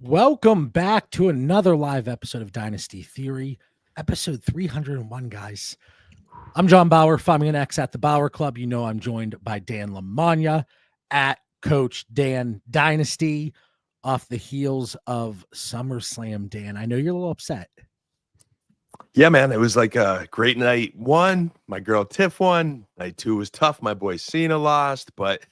Welcome back to another live episode of Dynasty Theory, episode 301, guys. I'm John Bauer, Finding an X at the Bauer Club. You know I'm joined by Dan Lamagna at Coach Dan Dynasty off the heels of SummerSlam. Dan, I know you're a little upset. Yeah, man, it was like a great night one. My girl Tiff won. Night two was tough. My boy Cena lost, but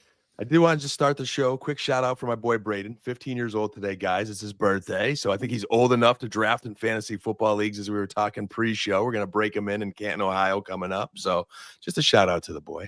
I do want to just start the show. Quick shout out for my boy Braden, 15 years old today, guys. It's his birthday. So I think he's old enough to draft in fantasy football leagues, as we were talking pre-show. We're going to break him in Canton, Ohio coming up. So just a shout out to the boy.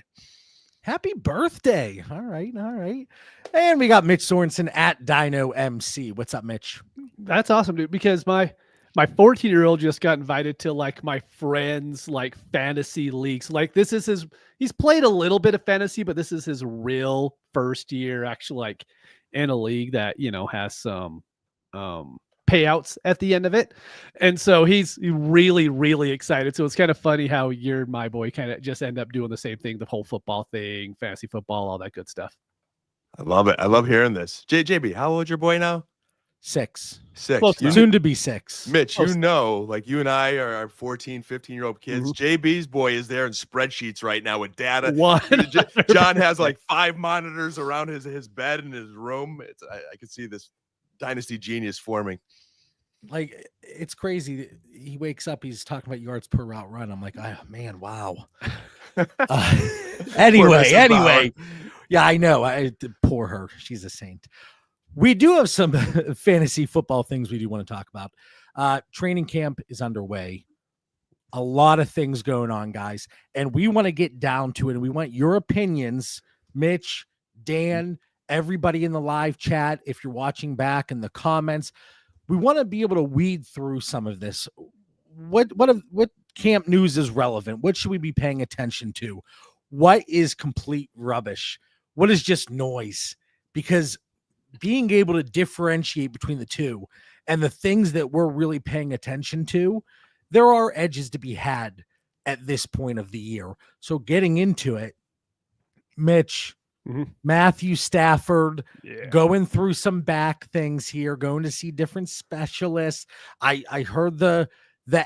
Happy birthday. All right. And we got Mitch Sorensen at Dino MC. What's up, Mitch? That's awesome, dude, because my 14-year-old just got invited to like my friends like fantasy leagues. Like this is he's played a little bit of fantasy, but this is his real first year actually like in a league that, has some payouts at the end of it. And so he's really, really excited. So it's kind of funny how you're my boy kind of just end up doing the same thing, the whole football thing, fantasy football, all that good stuff. I love it. I love hearing this. JB, how old is your boy now? Six. Soon to be six. Mitch, like you and I are 14, 15-year-old kids. Mm-hmm. JB's boy is there in spreadsheets right now with data. John has like 5 monitors around his bed in his room. I can see this dynasty genius forming. Like, it's crazy. He wakes up, he's talking about yards per route run. I'm like, oh man, wow. Anyway. Yeah, I know. Poor her. She's a saint. We do have some fantasy football things we do want to talk about. Training camp is underway. A lot of things going on, guys. And we want to get down to it. And we want your opinions, Mitch, Dan, everybody in the live chat. If you're watching back in the comments, we want to be able to weed through some of this. What camp news is relevant? What should we be paying attention to? What is complete rubbish? What is just noise? Because being able to differentiate between the two and the things that we're really paying attention to, there are edges to be had at this point of the year. So getting into it, Mitch, Matthew Stafford, going through some back things here, going to see different specialists. I heard the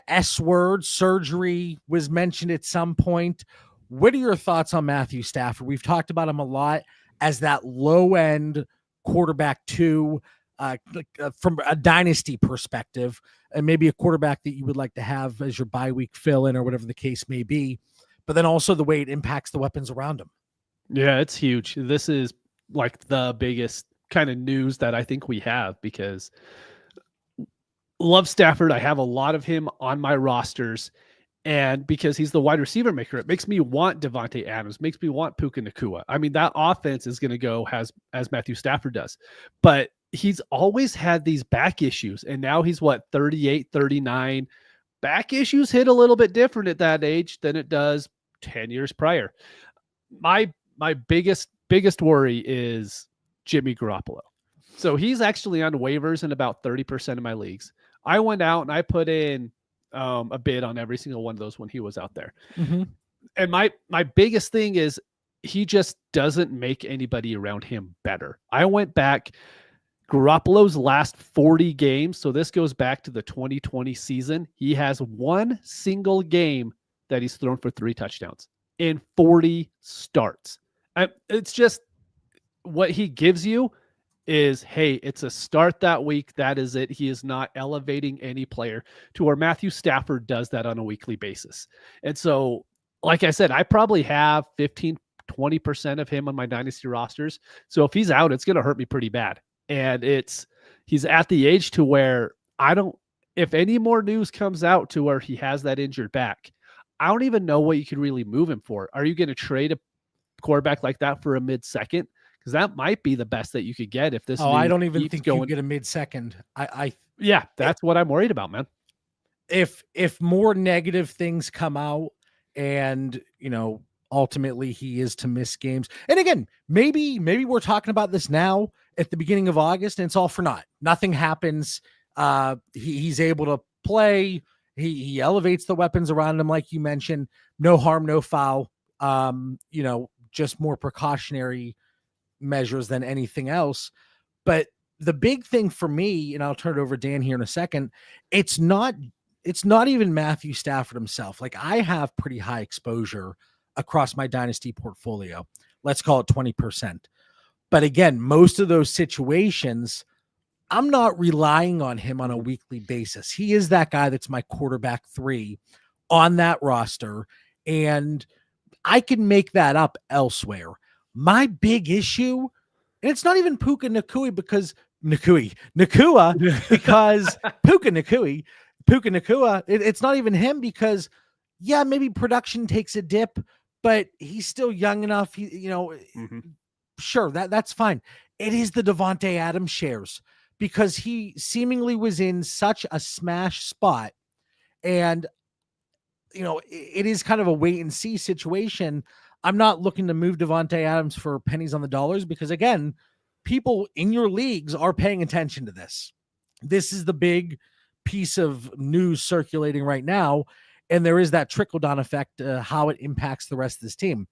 S word, surgery, was mentioned at some point. What are your thoughts on Matthew Stafford? We've talked about him a lot as that low end quarterback two from a dynasty perspective, and maybe a quarterback that you would like to have as your bye week fill in or whatever the case may be, but then also the way it impacts the weapons around him. Yeah, it's huge. This is like the biggest kind of news that I think we have, because love Stafford. I have a lot of him on my rosters. And because he's the wide receiver maker, it makes me want Devontae Adams, makes me want Puka Nacua. I mean, that offense is going to go as Matthew Stafford does. But he's always had these back issues. And now he's 38, 39. Back issues hit a little bit different at that age than it does 10 years prior. My biggest worry is Jimmy Garoppolo. So he's actually on waivers in about 30% of my leagues. I went out and I put in a bid on every single one of those when he was out there. Mm-hmm. And my biggest thing is he just doesn't make anybody around him better. I went back Garoppolo's last 40 games. So this goes back to the 2020 season. He has one single game that he's thrown for 3 touchdowns in 40 starts. It's just what he gives you is, hey, it's a start that week. That is it. He is not elevating any player to where Matthew Stafford does that on a weekly basis. And so, like I said, I probably have 15, 20% of him on my dynasty rosters. So if he's out, it's going to hurt me pretty bad. And he's at the age to where if any more news comes out to where he has that injured back, I don't even know what you could really move him for. Are you going to trade a quarterback like that for a mid-second? Because that might be the best that you could get if this. I don't even think you get a mid-second. That's what I'm worried about, man. If more negative things come out, and ultimately he is to miss games, and again, maybe we're talking about this now at the beginning of August, and it's all for naught. Nothing happens. He's able to play. He elevates the weapons around him, like you mentioned. No harm, no foul. Just more precautionary measures than anything else. But the big thing for me, and I'll turn it over to Dan here in a second, it's not even Matthew Stafford himself. Like, I have pretty high exposure across my dynasty portfolio. Let's call it 20%. But again, most of those situations, I'm not relying on him on a weekly basis. He is that guy that's my quarterback 3 on that roster, and I can make that up elsewhere. My big issue, and it's not even Puka Nacua because Puka Nacua, it's not even him because, yeah, maybe production takes a dip, but he's still young enough. Sure, that's fine. It is the Devontae Adams shares because he seemingly was in such a smash spot, and it is kind of a wait and see situation. I'm not looking to move Devontae Adams for pennies on the dollars because, again, people in your leagues are paying attention to this. This is the big piece of news circulating right now, and there is that trickle-down effect, how it impacts the rest of this team.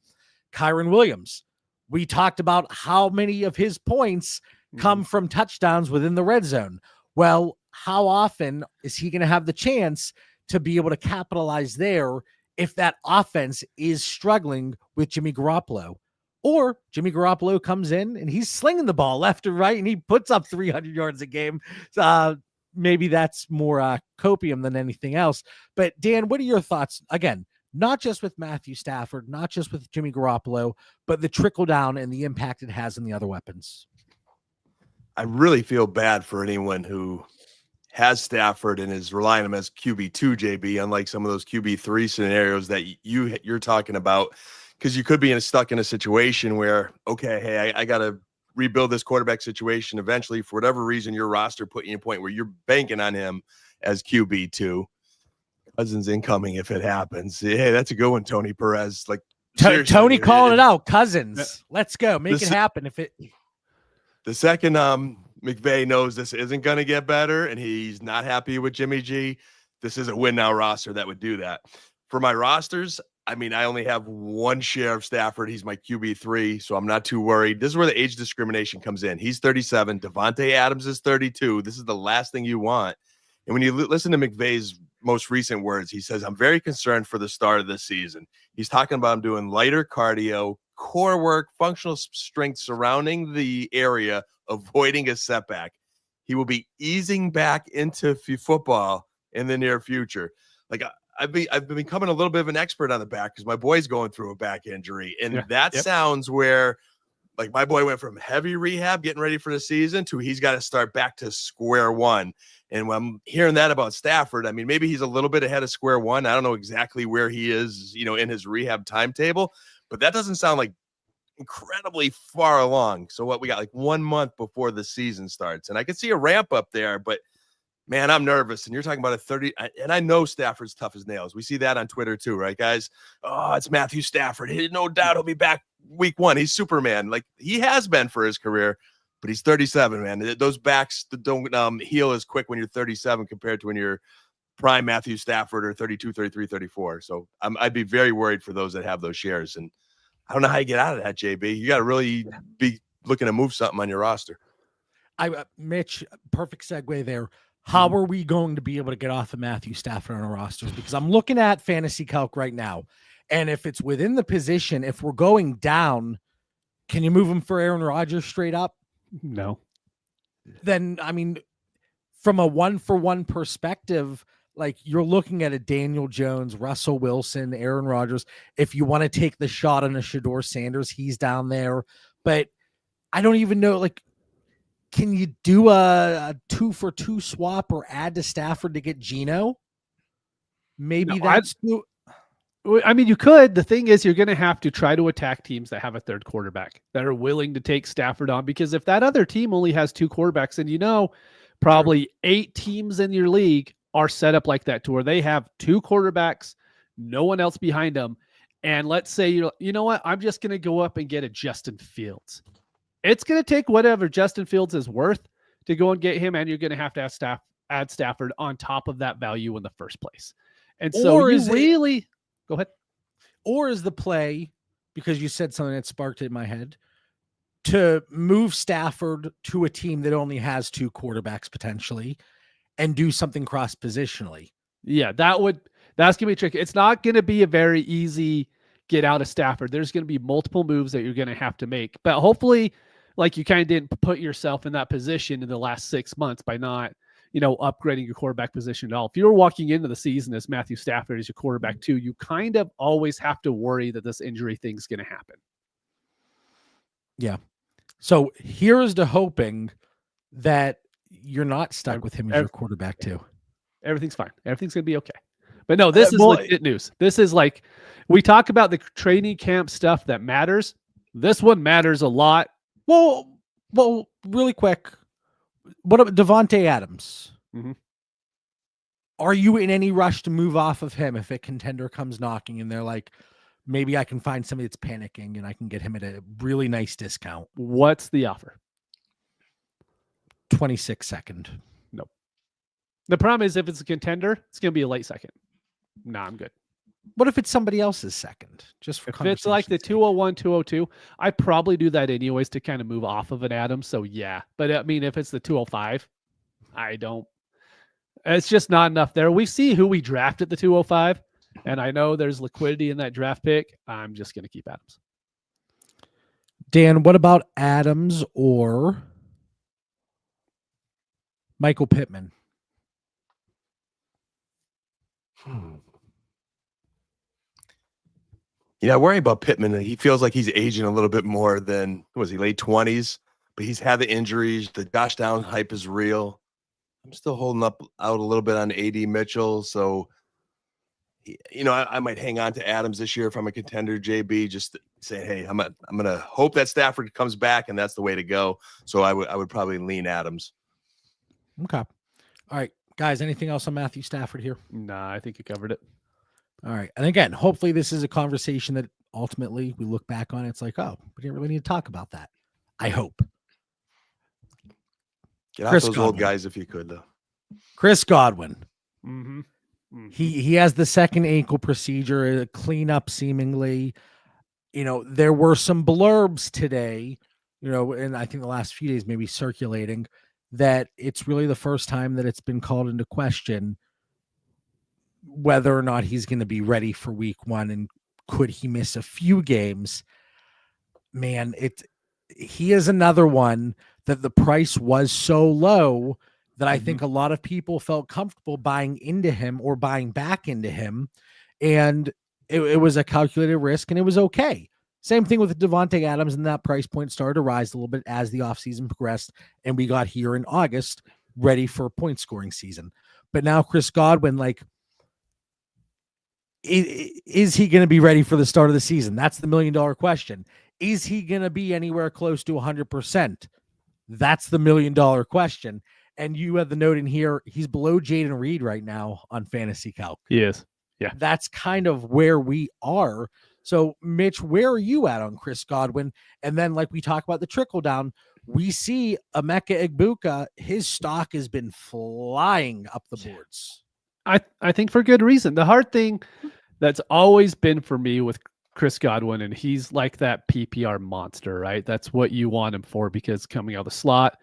Kyron Williams, we talked about how many of his points come from touchdowns within the red zone. Well, how often is he going to have the chance to be able to capitalize there if that offense is struggling with Jimmy Garoppolo? Or Jimmy Garoppolo comes in and he's slinging the ball left and right and he puts up 300 yards a game. Maybe that's more copium than anything else. But Dan, what are your thoughts? Again, not just with Matthew Stafford, not just with Jimmy Garoppolo, but the trickle down and the impact it has on the other weapons. I really feel bad for anyone who has Stafford and is relying on him as QB2, JB, unlike some of those QB3 scenarios that you're talking about, because you could be stuck in a situation where, okay, hey, I got to rebuild this quarterback situation eventually. For whatever reason, your roster put you in a point where you're banking on him as QB2. Cousins incoming if it happens. Hey, that's a good one, Tony Perez. Like Tony calling it out. Cousins, let's go. Make it happen. The second McVay knows this isn't going to get better and he's not happy with Jimmy G, this is a win now roster that would do that. For my rosters, I mean, I only have one share of Stafford. He's my QB3, so I'm not too worried. This is where the age discrimination comes in. He's 37. Devontae Adams is 32. This is the last thing you want. And when you listen to McVay's most recent words, he says, I'm very concerned for the start of this season. He's talking about him doing lighter cardio, core work, functional strength surrounding the area, avoiding a setback. He will be easing back into football in the near future. Like, I've been becoming a little bit of an expert on the back because my boy's going through a back injury. And sounds where, like, my boy went from heavy rehab, getting ready for the season, to he's got to start back to square one. And when I'm hearing that about Stafford, I mean, maybe he's a little bit ahead of square one. I don't know exactly where he is, in his rehab timetable, but that doesn't sound like incredibly far along. So what we got, like 1 month before the season starts, and I can see a ramp up there, but man, I'm nervous. And you're talking about a 30, and I know Stafford's tough as nails. We see that on Twitter too, right, guys? Oh, it's Matthew Stafford. No doubt he'll be back week 1. He's Superman. Like he has been for his career, but he's 37, man. Those backs don't heal as quick when you're 37 compared to when you're prime Matthew Stafford or 32, 33, 34. So I'd be very worried for those that have those shares. And I don't know how you get out of that, JB. You got to really be looking to move something on your roster. Mitch, perfect segue there. How are we going to be able to get off of Matthew Stafford on our rosters? Because I'm looking at Fantasy Calc right now, and if it's within the position, if we're going down, can you move him for Aaron Rodgers straight up? No. Then, I mean, from a 1-for-1 perspective, like you're looking at a Daniel Jones, Russell Wilson, Aaron Rodgers. If you want to take the shot on a Shedeur Sanders, he's down there. But I don't even know, like, can you do a 2-for-2 swap or add to Stafford to get Geno? Maybe that's. I mean, you could. The thing is, you're going to have to try to attack teams that have a third quarterback that are willing to take Stafford on, because if that other team only has 2 quarterbacks, and probably 8 teams in your league are set up like that to where they have 2 quarterbacks, no one else behind them. And let's say, you know what? I'm just going to go up and get a Justin Fields. It's going to take whatever Justin Fields is worth to go and get him, and you're going to have add Stafford on top of that value in the first place. And so go ahead. Or is the play, because you said something that sparked it in my head, to move Stafford to a team that only has 2 quarterbacks potentially and do something cross positionally. Yeah, that's going to be tricky. It's not going to be a very easy get out of Stafford. There's going to be multiple moves that you're going to have to make. But hopefully, like, you kind of didn't put yourself in that position in the last 6 months by not, upgrading your quarterback position at all. If you were walking into the season as Matthew Stafford as your quarterback too, you kind of always have to worry that this injury thing's going to happen. Yeah. So here's to hoping that you're not stuck with him as your quarterback too. Everything's fine. Everything's going to be okay. But no, this is legit news. This is like, we talk about the training camp stuff that matters. This one matters a lot. Well, really quick. What about Devontae Adams? Mm-hmm. Are you in any rush to move off of him if a contender comes knocking and they're like, maybe I can find somebody that's panicking and I can get him at a really nice discount? What's the offer? 26 second. Nope. The problem is if it's a contender, it's going to be a late second. Nah, I'm good. What if it's somebody else's second? Just for if it's like the 201, 202, I probably do that anyways to kind of move off of an Adams. So yeah, but I mean, if it's the 205, I don't. It's just not enough there. We see who we draft at the 205, and I know there's liquidity in that draft pick. I'm just going to keep Adams. Dan, what about Adams or Michael Pittman? Worrying about Pittman. He feels like he's aging a little bit more than, was he late 20s? But he's had the injuries. The Josh Down hype is real. I'm still holding out a little bit on AD Mitchell. So, I might hang on to Adams this year if I'm a contender, JB, just to say, hey, I'm going to hope that Stafford comes back, and that's the way to go. So I would probably lean Adams. Okay. All right, guys, anything else on Matthew Stafford here? Nah, I think you covered it. All right. And again, hopefully this is a conversation that ultimately we look back on. It's like, oh, we didn't really need to talk about that. I hope. Get out those old guys if you could, though. Chris Godwin. Mm-hmm. Mm-hmm. He has the second ankle procedure, a cleanup seemingly. There were some blurbs today, and I think the last few days maybe circulating that it's really the first time that it's been called into question whether or not he's going to be ready for week 1 and could he miss a few games. Man, he is another one that the price was so low that I think a lot of people felt comfortable buying into him or buying back into him. And it was a calculated risk and it was okay. Same thing with Devontae Adams, and that price point started to rise a little bit as the offseason progressed. And we got here in August ready for a point scoring season. But now Chris Godwin, is he going to be ready for the start of the season? That's the $1 million question. Is he going to be anywhere close to 100%? That's the $1 million question. And you have the note in here, he's below Jaden Reed right now on Fantasy Calc. He is. Yeah. That's kind of where we are. So, Mitch, where are you at on Chris Godwin? And then, like we talk about the trickle down, we see Emeka Egbuka, his stock has been flying up the boards. I think for good reason. The hard thing that's always been for me with Chris Godwin, and he's like that PPR monster, right? That's what you want him for because coming out of the slot,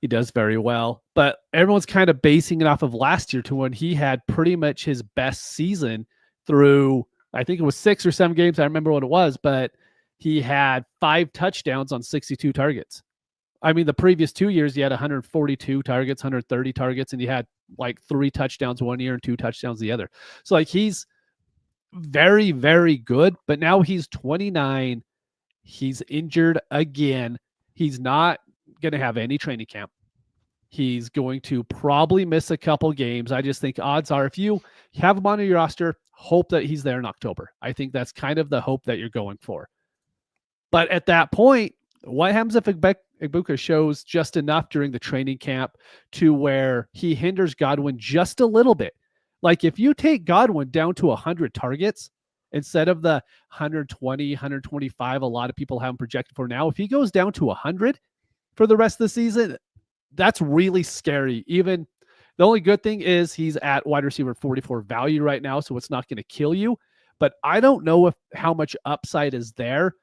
he does very well. But everyone's kind of basing it off of last year to when he had pretty much his best season through, I think it was 6 or 7 games. I remember what it was, but he had 5 touchdowns on 62 targets. I mean, the previous 2 years, he had 142 targets, 130 targets, and he had 3 touchdowns one year and 2 touchdowns the other. So he's very, very good, but now he's 29. He's injured again. He's not going to have any training camp. He's going to probably miss a couple games. I just think odds are if you have him on your roster, hope that he's there in October. I think that's kind of the hope that you're going for. But at that point, what happens if Egbuka shows just enough during the training camp to where he hinders Godwin just a little bit? If you take Godwin down to 100 targets instead of the 120, 125 a lot of people have him projected for now, if he goes down to 100 for the rest of the season, that's really scary. Even the only good thing is he's at wide receiver 44 value right now, so it's not going to kill you. But I don't know how much upside is there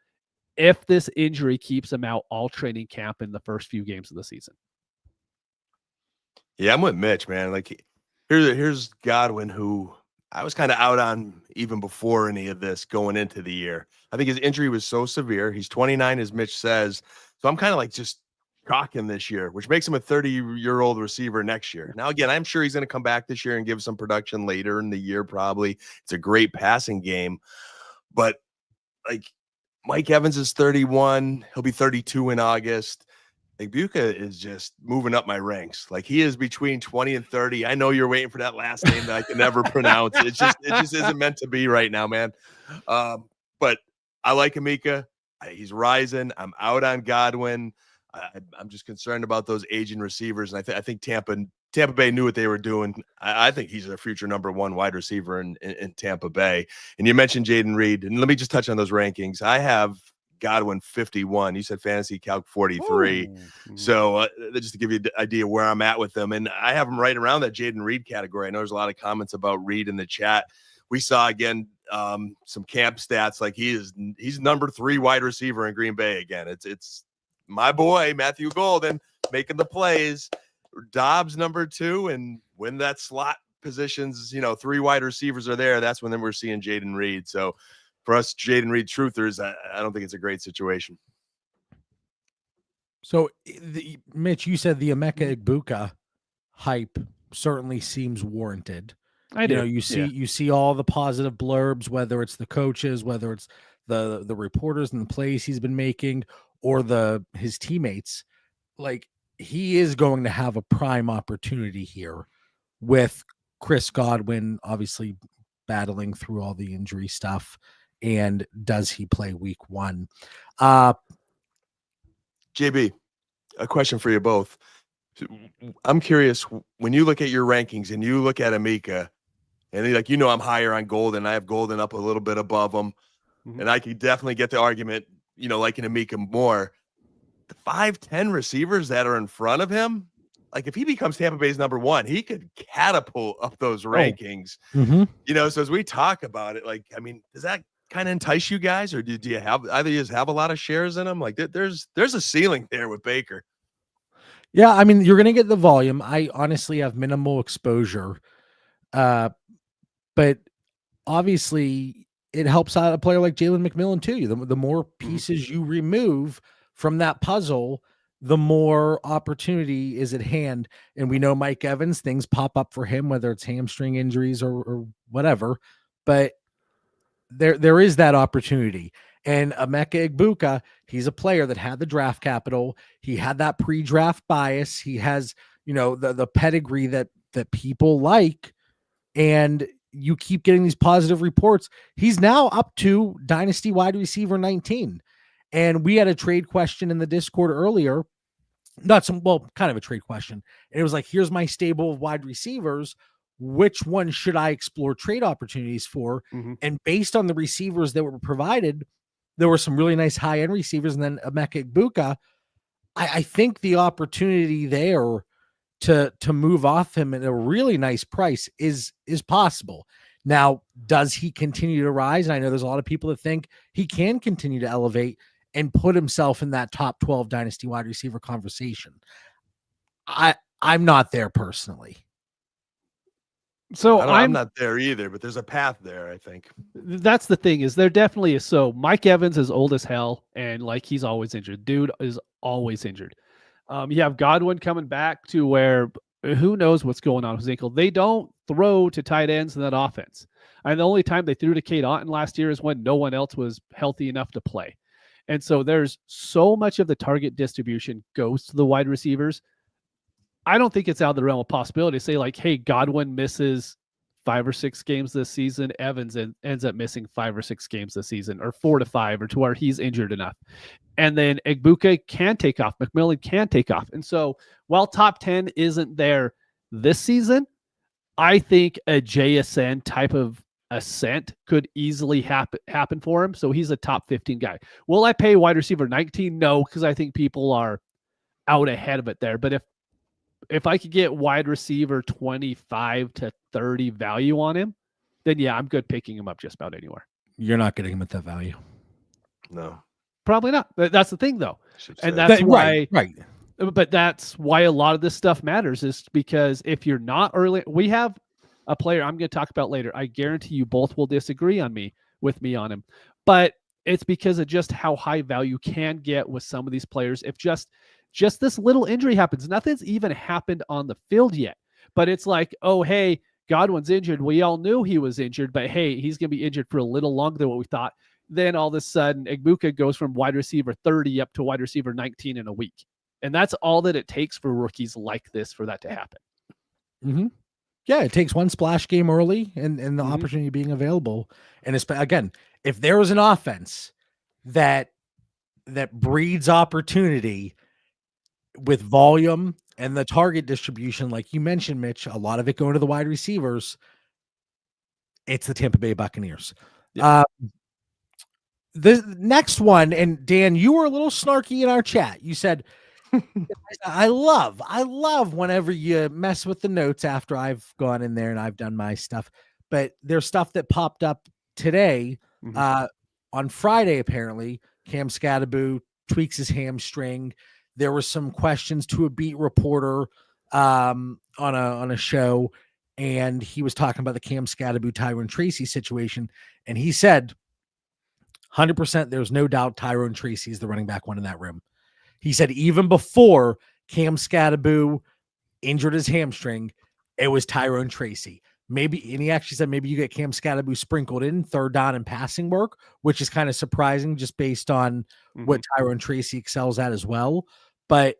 if this injury keeps him out all training camp in the first few games of the season. Yeah, I'm with Mitch, man. Like, here's Godwin, who I was kind of out on even before any of this going into the year. I think his injury was so severe. He's 29, as Mitch says. So I'm kind of like just chalking this year, which makes him a 30-year-old receiver next year. Now, again, I'm sure he's going to come back this year and give some production later in the year, probably. It's a great passing game. But, like, Mike Evans is 31. He'll be 32 in August. Like, Buka is just moving up my ranks. Like, he is between 20 and 30. I know you're waiting for that last name that I can never pronounce. It just isn't meant to be right now, man. But I like Emeka. He's rising. I'm out on Godwin. I'm just concerned about those aging receivers. And I think Tampa Bay knew what they were doing. I think he's their future number one wide receiver in Tampa Bay. And you mentioned Jaden Reed. And let me just touch on those rankings. I have Godwin 51. You said fantasy calc 43. Ooh. So just to give you an idea where I'm at with them. And I have him right around that Jaden Reed category. I know there's a lot of comments about Reed in the chat. We saw, again, some camp stats. Like, he's number 3 wide receiver in Green Bay again. It's my boy, Matthew Golden, making the plays. Dobbs number 2. And when that slot positions, 3 wide receivers are there, that's when then we're seeing Jaden Reed. So for us Jaden Reed truthers, I don't think it's a great situation. So, Mitch, you said the Emeka Egbuka hype certainly seems warranted. I do. You see all the positive blurbs, whether it's the coaches, whether it's the reporters and the plays he's been making, or his teammates. Like, he is going to have a prime opportunity here with Chris Godwin obviously battling through all the injury stuff. And does he play week 1? JB, a question for you both. I'm curious, when you look at your rankings and you look at Emeka, and I'm higher on Golden. I have Golden up a little bit above him. Mm-hmm. And I could definitely get the argument, liking Emeka more. The 5'10" receivers that are in front of him, like, if he becomes Tampa Bay's number 1, he could catapult up those rankings. Mm-hmm. So as we talk about it, like, I mean, does that kind of entice you guys, or do you have either you just have a lot of shares in them? Like, there's a ceiling there with Baker. Yeah, I mean, you're going to get the volume. I honestly have minimal exposure. But obviously it helps out a player like Jalen McMillan too. The more pieces you remove from that puzzle, the more opportunity is at hand. And we know Mike Evans, things pop up for him, whether it's hamstring injuries or whatever, but there is that opportunity. And Emeka Egbuka, he's a player that had the draft capital. He had that pre-draft bias. He has, the pedigree that people like, and you keep getting these positive reports. He's now up to Dynasty wide receiver 19. And we had a trade question in the Discord earlier. Kind of a trade question. And it was like, here's my stable of wide receivers. Which one should I explore trade opportunities for? Mm-hmm. And based on the receivers that were provided, there were some really nice high-end receivers. And then Emeka Egbuka, I think the opportunity there to move off him at a really nice price is possible. Now, does he continue to rise? And I know there's a lot of people that think he can continue to elevate and put himself in that top 12 dynasty wide receiver conversation. I'm not there personally. So I'm not there either, but there's a path there, I think. That's the thing, is there definitely is. So Mike Evans is old as hell, and like, he's always injured. Dude is always injured. You have Godwin coming back to where who knows what's going on with his ankle. They don't throw to tight ends in that offense. And the only time they threw to Cade Otton last year is when no one else was healthy enough to play. And so there's so much of the target distribution goes to the wide receivers. I don't think it's out of the realm of possibility to say, like, hey, Godwin misses 5 or 6 games this season. Evans ends up missing 5 or 6 games this season, or 4 to 5, or to where he's injured enough. And then Egbuka can take off. McMillan can take off. And so while top 10 isn't there this season, I think a JSN type of ascent could easily happen for him. So he's a top 15 guy. Will I pay wide receiver 19? No, because I think people are out ahead of it there. But if I could get wide receiver 25 to 30 value on him, then yeah, I'm good picking him up just about anywhere. You're not getting him at that value. No. Probably not. That's the thing, though. Should And say. that's why, right. but that's why a lot of this stuff matters, is because if you're not early, we have a player I'm going to talk about later. I guarantee you both will disagree with me on him, but it's because of just how high value can get with some of these players. If just this little injury happens, nothing's even happened on the field yet, but it's like, oh, hey, Godwin's injured. We all knew he was injured, but hey, he's going to be injured for a little longer than what we thought. Then all of a sudden, Egbuka goes from wide receiver 30 up to wide receiver 19 in a week. And that's all that it takes for rookies like this for that to happen. Mm-hmm. Yeah, it takes one splash game early and the opportunity being available. And it's, again, if there was an offense that breeds opportunity with volume and the target distribution, like you mentioned, Mitch, a lot of it going to the wide receivers, it's the Tampa Bay Buccaneers. Yeah. The next one, and Dan, you were a little snarky in our chat. You said, I love whenever you mess with the notes after I've gone in there and I've done my stuff. But there's stuff that popped up today. On Friday, apparently, Cam Scatterbo tweaks his hamstring. There were some questions to a beat reporter on a show, and he was talking about the Cam Scatterbo Tyrone Tracy situation, and he said 100% there's no doubt Tyrone Tracy is the running back one in that room. He said even before Cam Scatterbo injured his hamstring, it was Tyrone Tracy. Maybe, and he actually said maybe you get Cam Scatterbo sprinkled in third down and passing work, which is kind of surprising just based on what Tyrone Tracy excels at as well. But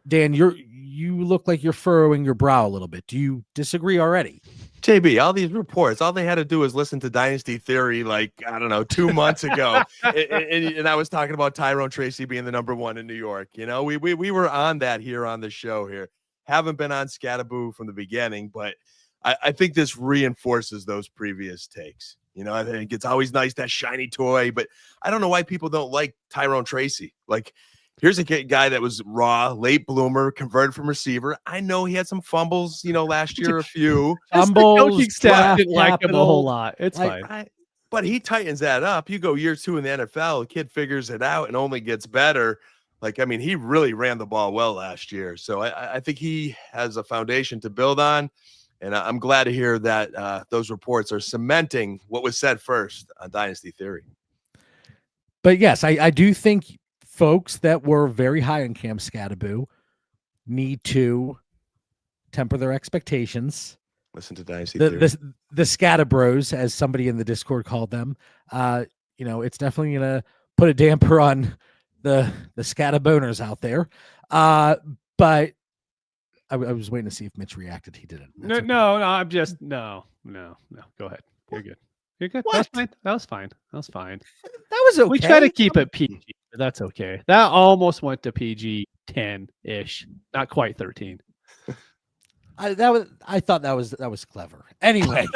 Dan, you look like you're furrowing your brow a little bit. Do you disagree already? JB, all these reports, all they had to do was listen to Dynasty Theory, like, I don't know, 2 months ago. and I was talking about Tyrone Tracy being the number one in New York. You know, we were on that here on the show here. Haven't been on Scatterbo from the beginning, but I think this reinforces those previous takes. You know, I think it's always nice to have shiny toy, but I don't know why people don't like Tyrone Tracy. Like, here's a guy that was raw, late bloomer, converted from receiver. I know he had some fumbles, you know, last year, a few. Fumbles, the coaching staff didn't like him a whole lot. It's fine. But he tightens that up. You go year 2 in the NFL, the kid figures it out and only gets better. Like, I mean, he really ran the ball well last year. So I think he has a foundation to build on. And I'm glad to hear that those reports are cementing what was said first on Dynasty Theory. But yes, I do think folks that were very high on Cam Scatterbo need to temper their expectations. Listen to Dynasty Theory. The Scatterbros, as somebody in the Discord called them. You know, it's definitely going to put a damper on the Scatterboners out there. But I was waiting to see if Mitch reacted. He didn't. No, I'm just no. Go ahead. You're good. You're good. What? That was fine. That was okay. We try to keep it PG, but that's okay. That almost went to PG 10-ish, not quite 13. I thought that was clever. Anyway,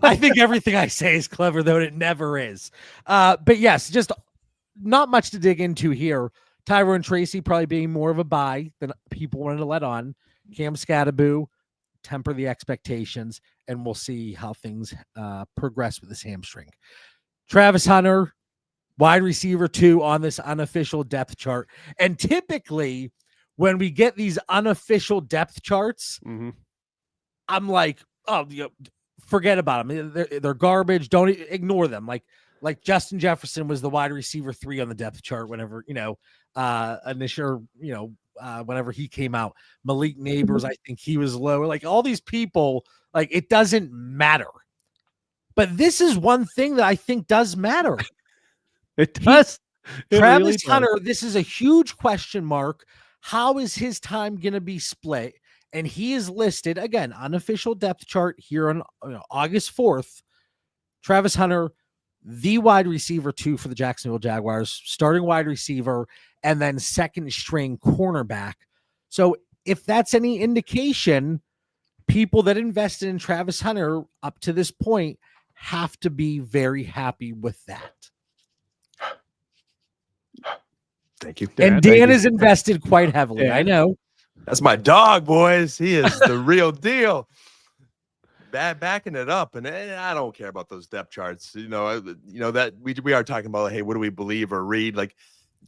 I think everything I say is clever, though it never is. But yes, just not much to dig into here. Tyrone Tracy probably being more of a buy than people wanted to let on. Cam Scatterbo, temper the expectations, and we'll see how things progress with this hamstring. Travis Hunter, wide receiver 2 on this unofficial depth chart. And typically, when we get these unofficial depth charts, I'm like, oh, forget about them. They're garbage. Don't ignore them. Like Justin Jefferson was the wide receiver 3 on the depth chart whenever, whenever he came out. Malik Neighbors, I think he was lower. Like all these people, like it doesn't matter. But this is one thing that I think does matter. It does. Travis really Hunter, this is a huge question mark. How is his time going to be split? And he is listed, again, unofficial depth chart here on August 4th. Travis Hunter, the wide receiver 2 for the Jacksonville Jaguars, starting wide receiver, and then second string cornerback. So if that's any indication, people that invested in Travis Hunter up to this point have to be very happy with that. Thank you. And Dan is invested quite heavily. Yeah. I know. That's my dog, boys. He is the real deal. Backing it up, and I don't care about those depth charts. That we are talking about. Hey, what do we believe or read? Like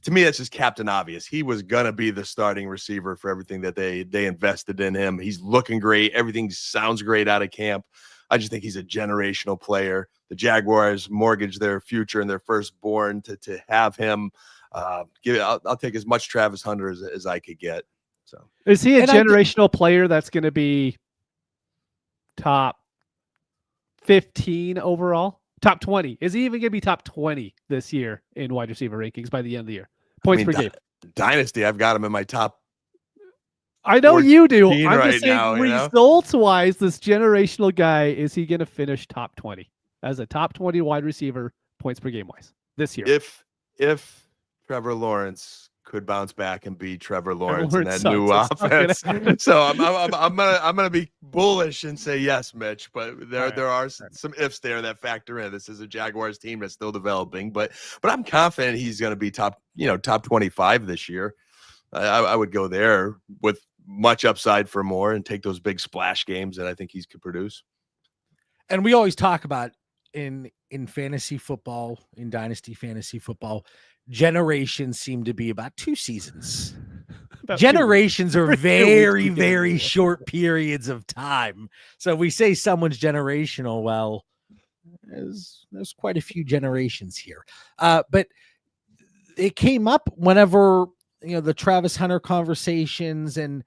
to me, that's just Captain Obvious. He was going to be the starting receiver for everything that they invested in him. He's looking great. Everything sounds great out of camp. I just think he's a generational player. The Jaguars mortgaged their future and their firstborn to have him. I'll take as much Travis Hunter as I could get. So is he a generational player that's going to be top 15 overall? Top 20? Is he even going to be top 20 this year in wide receiver rankings by the end of the year? Points per game. Dynasty, I've got him in my top. I know you do. I'm right just saying, now, results-wise, this generational guy, is he going to finish top 20 as a top 20 wide receiver points per game wise this year? If Trevor Lawrence could bounce back and be Trevor Lawrence in that sucks. new offense, so I'm gonna be bullish and say yes, Mitch. But there are some ifs there that factor in. This is a Jaguars team that's still developing, but I'm confident he's gonna be top 25 this year. I would go there with much upside for more and take those big splash games that I think he could produce. And we always talk about in fantasy football, in dynasty fantasy football, generations seem to be about 2 seasons. Generations are very, very short periods of time. So we say someone's generational. Well, there's quite a few generations here. But it came up whenever, the Travis Hunter conversations and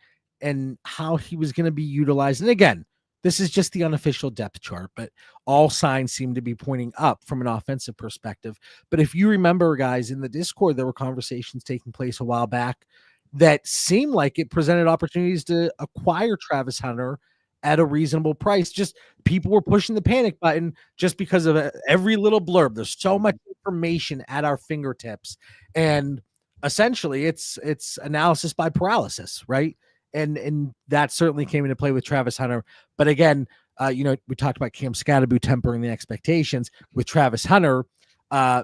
how he was going to be utilized. And again, this is just the unofficial depth chart, but all signs seem to be pointing up from an offensive perspective. But if you remember, guys, in the Discord, there were conversations taking place a while back that seemed like it presented opportunities to acquire Travis Hunter at a reasonable price. Just people were pushing the panic button just because of every little blurb. There's so much information at our fingertips. And essentially it's analysis by paralysis, right? And that certainly came into play with Travis Hunter. But again, we talked about Cam Scatterby tempering the expectations with Travis Hunter,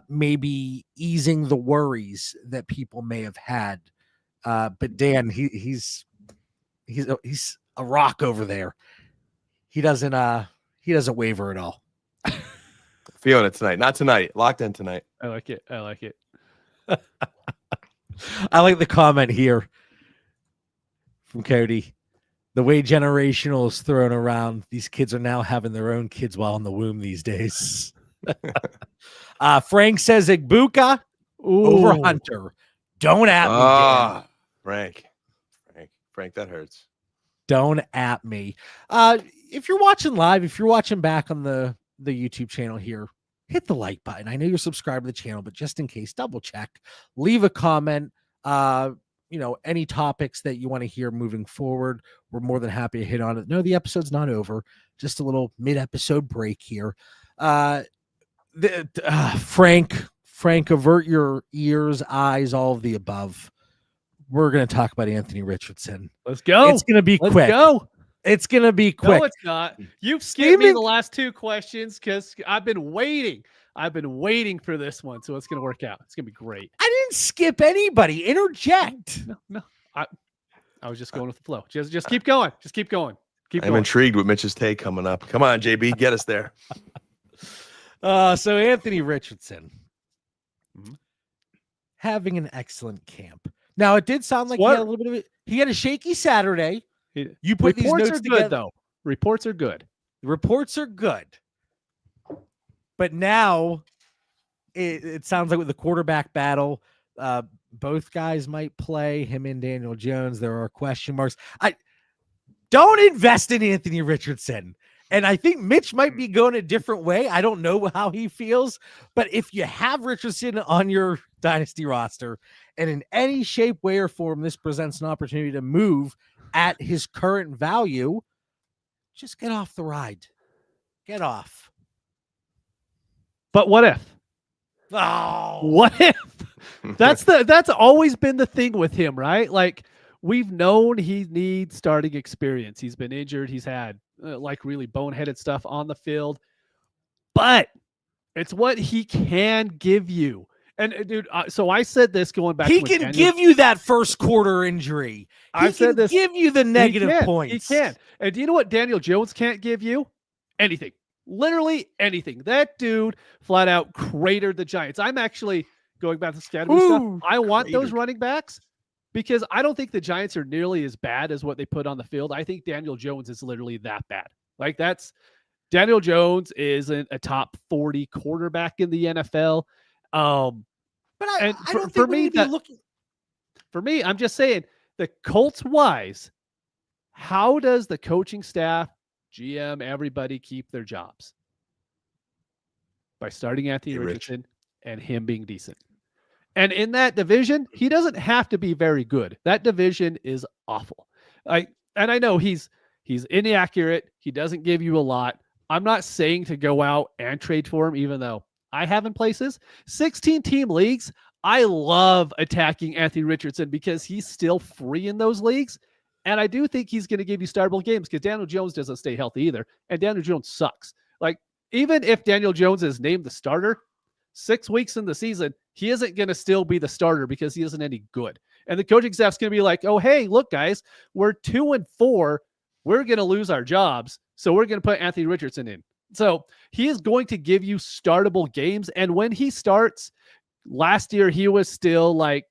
maybe easing the worries that people may have had. But Dan, he's a rock over there. He doesn't waver at all. Feeling it tonight. Not tonight. Locked in tonight. I like it. I like the comment here from Cody. The way generational is thrown around, these kids are now having their own kids while in the womb these days. Frank says Igbuka over Hunter. Don't at me, Dan. Frank, that hurts. Don't at me. If you're watching live, if you're watching back on the YouTube channel here, hit the like button. I know you're subscribed to the channel, but just in case, double check. Leave a comment. Any topics that you want to hear moving forward, we're more than happy to hit on it. No, the episode's not over. Just a little mid-episode break here. Frank, avert your ears, eyes, all of the above. We're going to talk about Anthony Richardson. Let's go. It's going to be quick. Let's go. It's going to be quick. No, it's not. You've skipped me the last 2 questions because I've been waiting. For this one, so it's going to work out. It's going to be great. I didn't skip anybody. Interject. No. I was just going with the flow. Just keep going. Just keep going. I'm intrigued with Mitch's take coming up. Come on, JB, get us there. So Anthony Richardson having an excellent camp. Now it did sound like he had a little bit of it. He had a shaky Saturday. You put these notes together, though. Reports are good. The reports are good. But now it sounds like with the quarterback battle, both guys might play, him and Daniel Jones. There are question marks. I don't invest in Anthony Richardson. And I think Mitch might be going a different way. I don't know how he feels. But if you have Richardson on your dynasty roster and in any shape, way, or form, this presents an opportunity to move at his current value, just get off the ride. Get off. But what if? Oh, what if? That's always been the thing with him, right? Like we've known he needs starting experience. He's been injured. He's had really boneheaded stuff on the field, but it's what he can give you. And dude, so I said this going back. He can give you that first quarter injury. I said this. Give you the negative points. He can. And do you know what Daniel Jones can't give you? Anything. Literally anything. That dude flat out cratered the Giants. I'm actually going back to Scatterby stuff. Ooh, I want those cratered. running backs because I don't think the Giants are nearly as bad as what they put on the field. I think Daniel Jones is literally that bad. Like Daniel Jones isn't a top 40 quarterback in the NFL. But I for- don't for think we me, need to be looking. For me, I'm just saying the Colts wise, how does the coaching staff, GM, everybody keep their jobs? By starting Anthony Hey, Rich. Richardson and him being decent. And in that division, he doesn't have to be very good. That division is awful. And I know he's inaccurate. He doesn't give you a lot. I'm not saying to go out and trade for him, even though I have in places 16 team leagues. I love attacking Anthony Richardson because he's still free in those leagues. And I do think he's going to give you startable games because Daniel Jones doesn't stay healthy either. And Daniel Jones sucks. Like, even if Daniel Jones is named the starter 6 weeks in the season, he isn't going to still be the starter because he isn't any good. And the coaching staff's going to be like, oh, hey, look, guys, we're 2-4. We're going to lose our jobs. So we're going to put Anthony Richardson in. So he is going to give you startable games. And when he starts, last year, he was still like,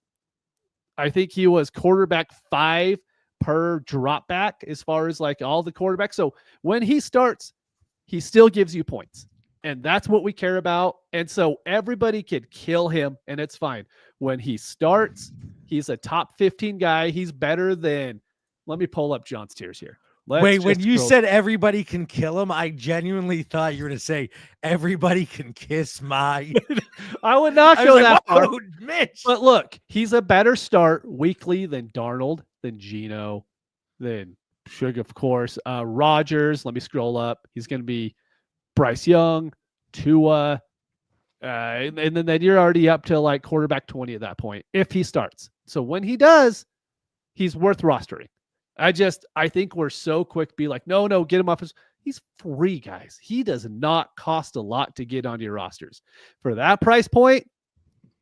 I think he was quarterback 5 per drop back as far as like all the quarterbacks. So when he starts, he still gives you points. And that's what we care about. And so everybody could kill him and it's fine. When he starts, he's a top 15 guy. He's better than, let me pull up John's tiers here. Wait, when you said everybody can kill him, I genuinely thought you were going to say everybody can kiss my. I would not go that far. Mitch. But look, he's a better start weekly than Darnold, than Geno, than Suge, of course. Rodgers, let me scroll up. He's going to be Bryce Young, Tua, and then you're already up to like quarterback 20 at that point if he starts. So when he does, he's worth rostering. I think we're so quick to be like, no, get him off his. He's free, guys. He does not cost a lot to get onto your rosters. For that price point,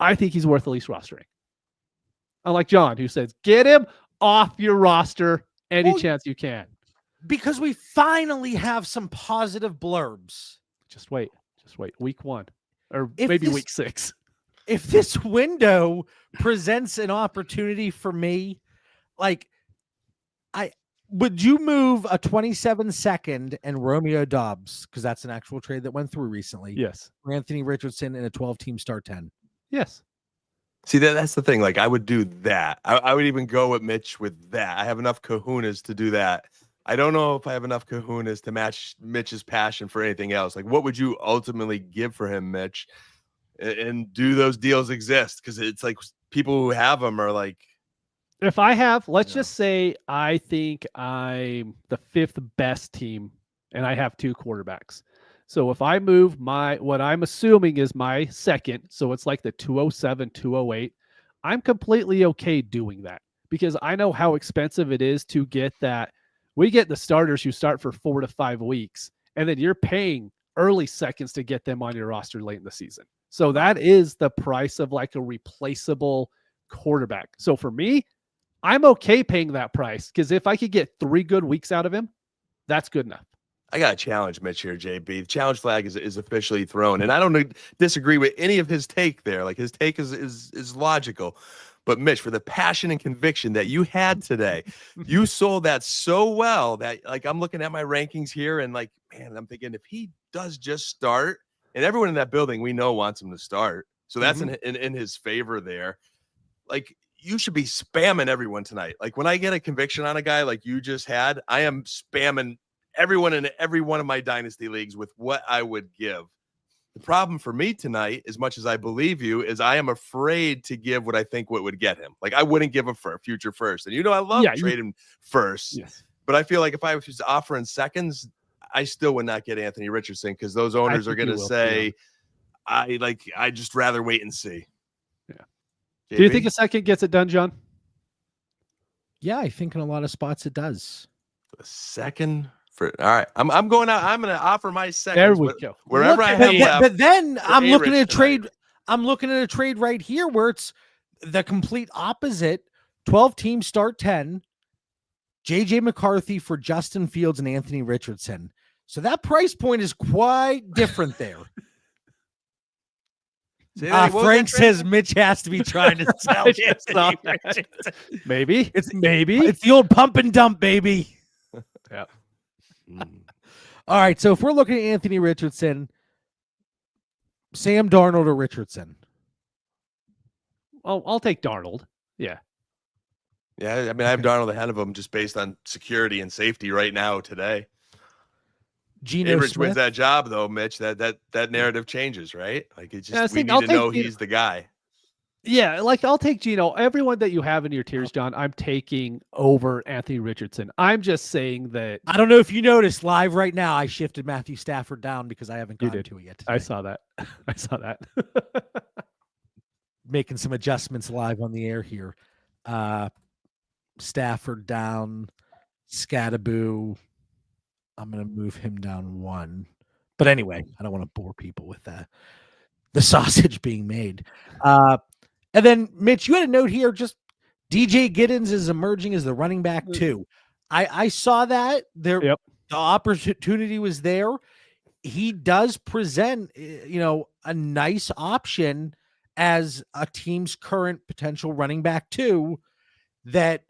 I think he's worth at least rostering. Unlike John, who says, get him off your roster any chance you can. Because we finally have some positive blurbs. Just wait. Week 1 or maybe week 6. If this window presents an opportunity for me, like, would you move a 27-second and Romeo Dobbs, because that's an actual trade that went through recently? Yes. For Anthony Richardson in a 12-team start 10? Yes. See, that's the thing. Like, I would do that. I would even go with Mitch with that. I have enough kahunas to do that. I don't know if I have enough kahunas to match Mitch's passion for anything else. Like, what would you ultimately give for him, Mitch? And do those deals exist? Because it's like people who have them are like, if I have, let's just say I think I'm the 5th best team and I have 2 quarterbacks. So if I move what I'm assuming is my second, so it's like the 207, 208, I'm completely okay doing that because I know how expensive it is to get that. We get the starters who start for 4 to 5 weeks, and then you're paying early seconds to get them on your roster late in the season. So that is the price of like a replaceable quarterback. So for me, I'm okay paying that price because if I could get 3 good weeks out of him, that's good enough. I got to challenge Mitch here, JB. The challenge flag is officially thrown, and I don't disagree with any of his take there. Like, his take is logical. But Mitch, for the passion and conviction that you had today, you sold that so well that, like, I'm looking at my rankings here and like, man, I'm thinking if he does just start, and everyone in that building we know wants him to start, so that's in his favor there. Like, you should be spamming everyone tonight. Like, when I get a conviction on a guy like you just had, I am spamming everyone in every one of my dynasty leagues with what I would give. The problem for me tonight, as much as I believe you, is I am afraid to give what I think what would get him. Like, I wouldn't give a future first. And I love trading first. Yes. But I feel like if I was offering seconds, I still would not get Anthony Richardson because those owners are going to say, I just rather wait and see. Yeah. JB? Do you think a second gets it done, John? Yeah, I think in a lot of spots it does. A second? All right, I'm going out. I'm going to offer my second. There we go. Wherever I have left. But then I'm looking at a trade. Tonight. I'm looking at a trade right here where it's the complete opposite. 12-team start 10. JJ McCarthy for Justin Fields and Anthony Richardson. So that price point is quite different there. Say that- what was Frank that, says Mitch has to be trying to sell I just saw Anthony that. Richardson. Maybe. Maybe. It's the old pump and dump, baby. Yeah. Mm. All right, so if we're looking at Anthony Richardson, Sam Darnold or Richardson? I'll take Darnold. Yeah. Yeah, I mean, I have Darnold ahead of him just based on security and safety right now today. Geno Rich wins Smith? that job though, Mitch. That narrative changes, right? Like it's Yeah, just see, we I'll need to take know Geno. he's the guy. Yeah, like I'll take Geno. Everyone that you have in your tiers, John, I'm taking over Anthony Richardson. I'm just saying that I don't know if you noticed live right now, I shifted Matthew Stafford down because I haven't You gotten did. to it yet. I today. saw that. I saw that. Making some adjustments live on the air here. Stafford down, Scattaboo. I'm going to move him down one. But anyway, I don't want to bore people with the sausage being made. And then, Mitch, you had a note here. Just DJ Giddens is emerging as the running back too. I saw that there. Yep. The opportunity was there. He does present, a nice option as a team's current potential running back too. That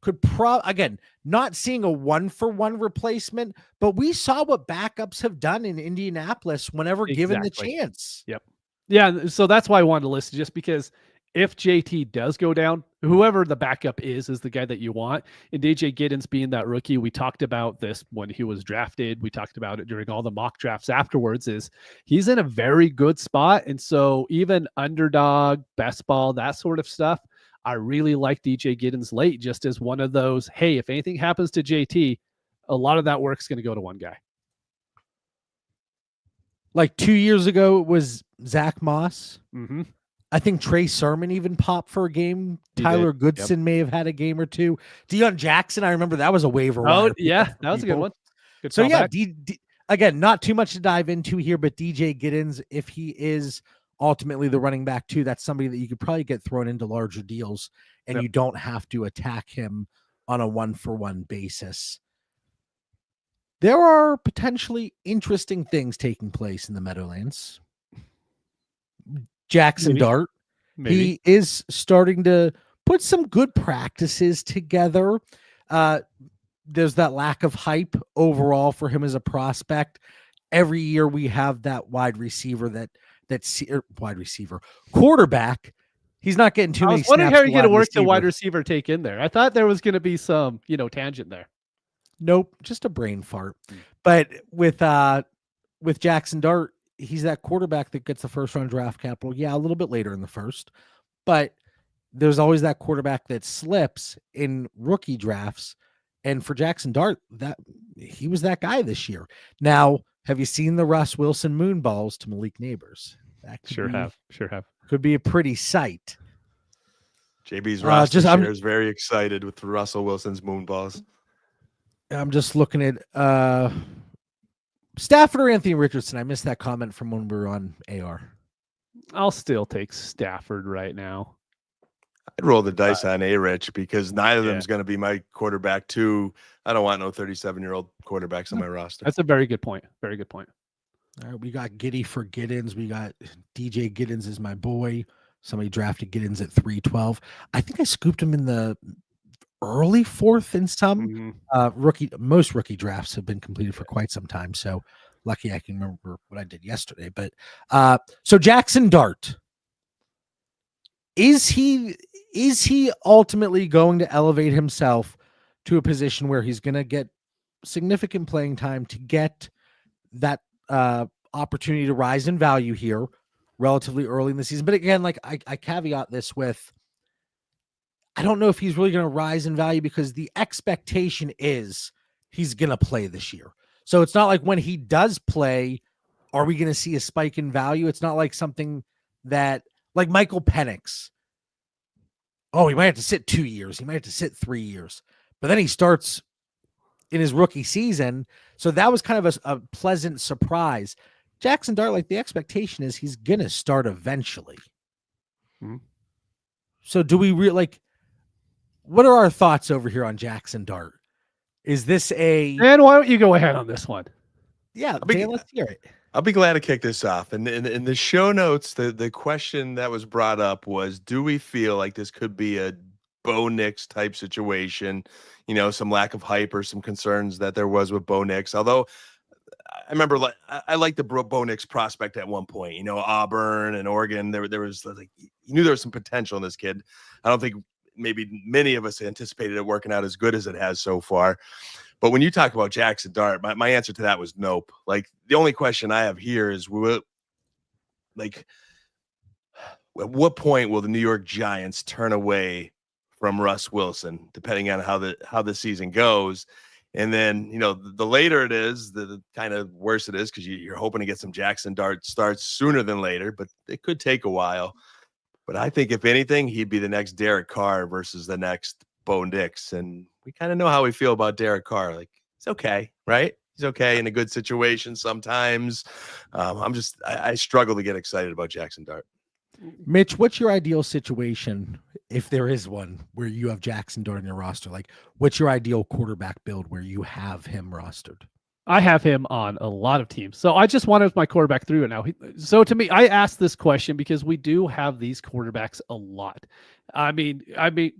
could again, not seeing a 1-for-1 replacement, but we saw what backups have done in Indianapolis whenever given the Exactly. chance. Yep. Yeah, so that's why I wanted to list it, just because if JT does go down, whoever the backup is the guy that you want. And DJ Giddens being that rookie, we talked about this when he was drafted. We talked about it during all the mock drafts afterwards, is he's in a very good spot. And so even underdog, best ball, that sort of stuff, I really like DJ Giddens late, just as one of those, hey, if anything happens to JT, a lot of that work's going to go to one guy. Like 2 years ago, it was Zach Moss. Mm-hmm. I think Trey Sermon even popped for a game. He Tyler did. Goodson may have had a game or two. Deion Jackson, I remember that was a waiver. Oh, wire yeah, pickup for that was a good people. one. Good So yeah, callback. again, not too much to dive into here, but DJ Giddens, if he is ultimately the running back too, that's somebody that you could probably get thrown into larger deals, and Yep. you don't have to attack him on a 1-for-1 basis. There are potentially interesting things taking place in the Meadowlands. Jackson Maybe. Dart, Maybe. he is starting to put some good practices together. There's that lack of hype overall for him as a prospect. Every year we have that wide receiver quarterback. He's not getting too I many was wondering snaps how to you're going to wide work the wide receiver. receiver take in there. I thought there was going to be some, tangent there. Nope, just a brain fart. But with Jackson Dart, he's that quarterback that gets the first round draft capital. Yeah, a little bit later in the first, but there's always that quarterback that slips in rookie drafts. And for Jackson Dart, that he was that guy this year. Now, have you seen the Russ Wilson moon balls to Malik Neighbors? That could Sure have. Could be a pretty sight. JB's roster I'm share is very excited with Russell Wilson's moonballs. I'm just looking at Stafford or Anthony Richardson. I missed that comment from when we were on AR. I'll still take Stafford right now. I'd roll the dice on A-Rich because neither of them Yeah. is going to be my quarterback too. I don't want no 37-year-old quarterbacks on my roster. That's a very good point. Very good point. All right, we got Giddy for Giddens. We got DJ Giddens is my boy. Somebody drafted Giddens at 312. I think I scooped him in the early fourth in some most rookie drafts have been completed for quite some time. So lucky I can remember what I did yesterday. But so Jackson Dart, is he ultimately going to elevate himself to a position where he's going to get significant playing time to get that opportunity to rise in value here relatively early in the season? But again, like I caveat this with, I don't know if he's really going to rise in value because the expectation is he's going to play this year. So it's not like when he does play, are we going to see a spike in value? It's not like something that, like Michael Penix. Oh, he might have to sit 2 years. He might have to sit 3 years. But then he starts in his rookie season. So that was kind of a pleasant surprise. Jackson Dart, like the expectation is he's going to start eventually. Mm-hmm. So do we what are our thoughts over here on Jackson Dart? Is this And why don't you go ahead on this one? yeah, mean, let's hear it. I'll be glad to kick this off. And in the show notes, the question that was brought up was, do we feel like this could be a Bo Nix type situation? You know, some lack of hype or some concerns that there was with Bo Nix. Although I remember I liked the Bo Nix prospect at one point. You know, Auburn and Oregon, there was like, you knew there was some potential in this kid. I don't think maybe many of us anticipated it working out as good as it has so far. But when you talk about Jackson Dart, my answer to that was nope. Like, the only question I have here is, at what point will the New York Giants turn away from Russ Wilson, depending on how the season goes? And then, you know, the later it is, the kind of worse it is, because you're hoping to get some Jackson Dart starts sooner than later, but it could take a while. But I think, if anything, he'd be the next Derek Carr versus the next Bo Nix. And we kind of know how we feel about Derek Carr. Like, he's okay, right? He's okay in a good situation sometimes. I struggle to get excited about Jackson Dart. Mitch, what's your ideal situation, if there is one, where you have Jackson Dart in your roster? Like, what's your ideal quarterback build where you have him rostered? I have him on a lot of teams. So I just wanted my quarterback through it now. So to me, I asked this question because we do have these quarterbacks a lot. I mean,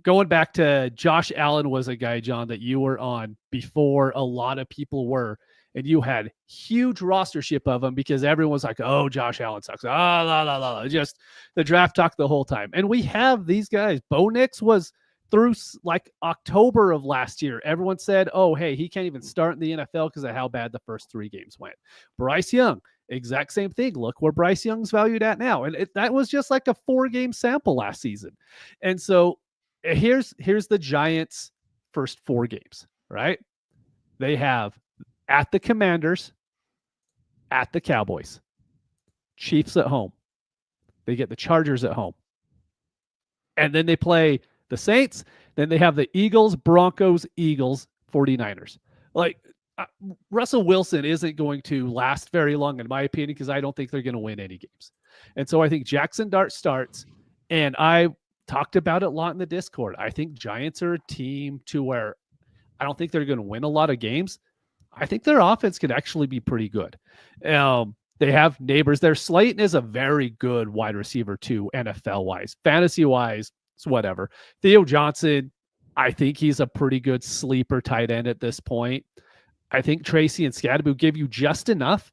going back to Josh Allen was a guy, John, that you were on before a lot of people were, and you had huge rostership of him because everyone was like, oh, Josh Allen sucks. Ah, la, la, la, la. Just the draft talk the whole time. And we have these guys. Bo Nix was through like October of last year. Everyone said, oh, hey, he can't even start in the NFL because of how bad the first 3 games went. Bryce Young, exact same thing. Look where Bryce Young's valued at now. And that was just like a 4-game sample last season. And so here's the Giants' first 4 games, right? They have at the Commanders, at the Cowboys, Chiefs at home. They get the Chargers at home. And then they play the Saints. Then they have the Eagles, Broncos, Eagles, 49ers. Like, Russell Wilson isn't going to last very long, in my opinion, because I don't think they're going to win any games. And so I think Jackson Dart starts, and I talked about it a lot in the Discord. I think Giants are a team to where I don't think they're going to win a lot of games. I think their offense could actually be pretty good. They have neighbors there. Slayton is a very good wide receiver too, NFL-wise. Fantasy-wise, it's whatever. Theo Johnson, I think he's a pretty good sleeper tight end at this point. I think Tracy and Scadaboo give you just enough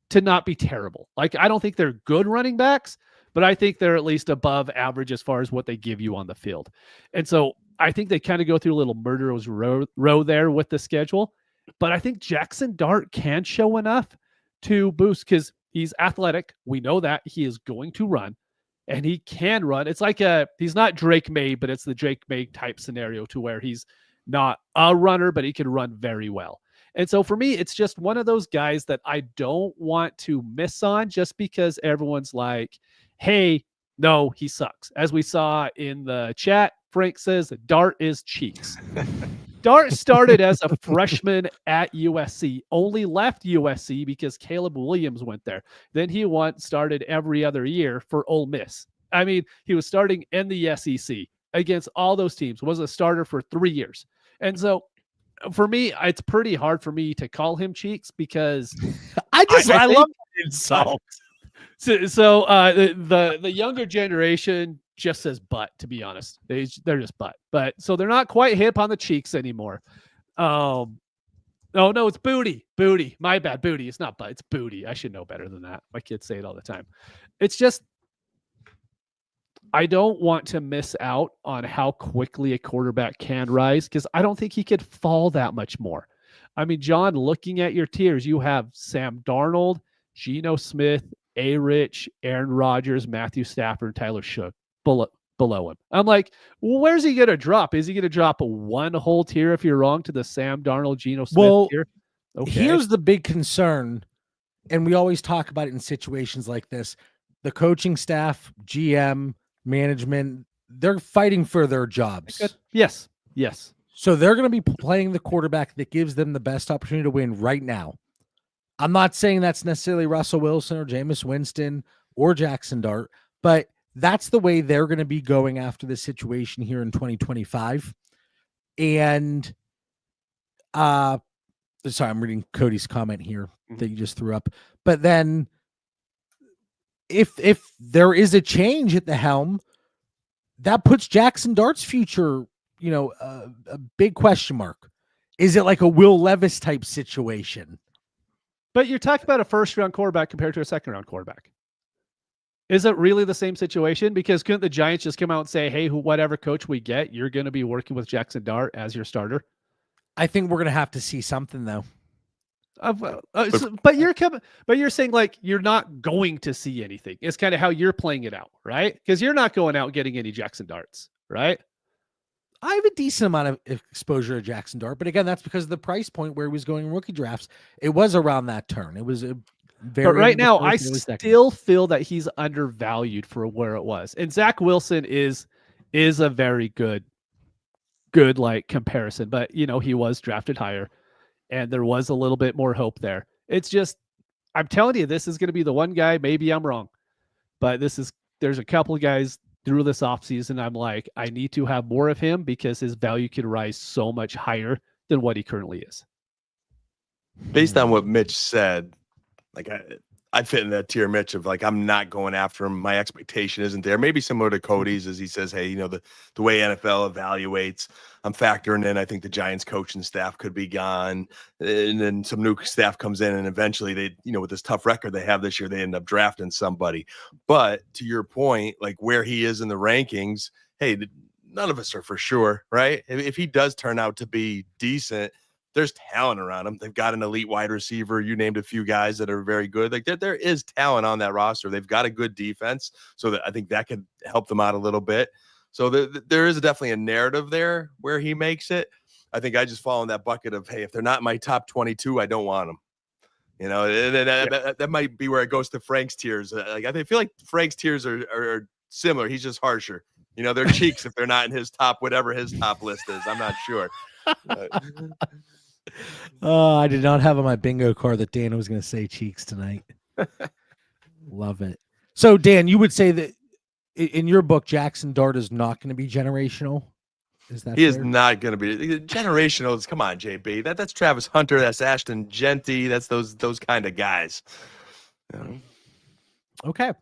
to not be terrible. Like, I don't think they're good running backs, but I think they're at least above average as far as what they give you on the field. And so I think they kind of go through a little murderer's row there with the schedule. But I think Jackson Dart can show enough to boost because he's athletic. We know that he is going to run, and he can run. It's like he's not Drake May, but it's the Drake May type scenario to where he's not a runner, but he can run very well. And so for me, it's just one of those guys that I don't want to miss on just because everyone's like, hey, no, he sucks. As we saw in the chat, Frank says Dart is cheeks. Dart started as a freshman at USC, only left USC because Caleb Williams went there. Then he started every other year for Ole Miss. I mean, he was starting in the SEC against all those teams, was a starter for 3 years. And so for me, it's pretty hard for me to call him cheeks because I love that insult. So the younger generation just says butt, to be honest. They're just butt. But so they're not quite hip on the cheeks anymore. Oh no, it's booty. Booty. My bad. Booty. It's not butt. It's booty. I should know better than that. My kids say it all the time. It's just I don't want to miss out on how quickly a quarterback can rise because I don't think he could fall that much more. I mean, John, looking at your tiers, you have Sam Darnold, Geno Smith, A-Rich, Aaron Rodgers, Matthew Stafford, Tyler Shook below him. I'm like, well, where's he going to drop? Is he going to drop one whole tier if you're wrong to the Sam Darnold, Geno Smith tier? Okay. Here's the big concern, and we always talk about it in situations like this. The coaching staff, GM, management, they're fighting for their jobs. Yes. So they're going to be playing the quarterback that gives them the best opportunity to win right now. I'm not saying that's necessarily Russell Wilson or Jameis Winston or Jackson Dart, but that's the way they're going to be going after this situation here in 2025. And sorry, I'm reading Cody's comment here that you just threw up. But then if there is a change at the helm, that puts Jackson Dart's future, a big question mark. Is it like a Will Levis type situation? But you're talking about a first-round quarterback compared to a second-round quarterback. Is it really the same situation? Because couldn't the Giants just come out and say, hey, whatever coach we get, you're going to be working with Jackson Dart as your starter? I think we're going to have to see something, though. But you're saying like you're not going to see anything. It's kind of how you're playing it out, right? Because you're not going out getting any Jackson Darts, right? I have a decent amount of exposure to Jackson Dart, but again, that's because of the price point where he was going in rookie drafts. It was around that turn. It was but right now, I still feel that he's undervalued for where it was. And Zach Wilson is a very good like comparison, but he was drafted higher, and there was a little bit more hope there. It's just, I'm telling you, this is going to be the one guy. Maybe I'm wrong, but there's a couple of guys through this offseason. I'm like, I need to have more of him because his value could rise so much higher than what he currently is. Based on what Mitch said, like I fit in that tier, Mitch, of like, I'm not going after him. My expectation isn't there. Maybe similar to Cody's, as he says, hey, the way NFL evaluates, I'm factoring in, I think the Giants coaching staff could be gone. And then some new staff comes in, and eventually they, with this tough record they have this year, they end up drafting somebody. But to your point, like where he is in the rankings, hey, none of us are for sure, right? If he does turn out to be decent, there's talent around him. They've got an elite wide receiver. You named a few guys that are very good. Like there is talent on that roster. They've got a good defense, so that I think that could help them out a little bit. So there is definitely a narrative there where he makes it. I think I just fall in that bucket of, hey, if they're not in my top 22, I don't want them. That might be where it goes to Frank's tiers. Like I feel like Frank's tiers are similar. He's just harsher. They're cheeks if they're not in his top, whatever his top list is. I'm not sure. I did not have on my bingo card that Dan was going to say cheeks tonight. Love it. So, Dan, you would say that in your book, Jackson Dart is not going to be generational? Is that he fair? Is not going to be generational. Come on, JB. That's Travis Hunter. That's Ashton Genty. That's those kind of guys. Okay.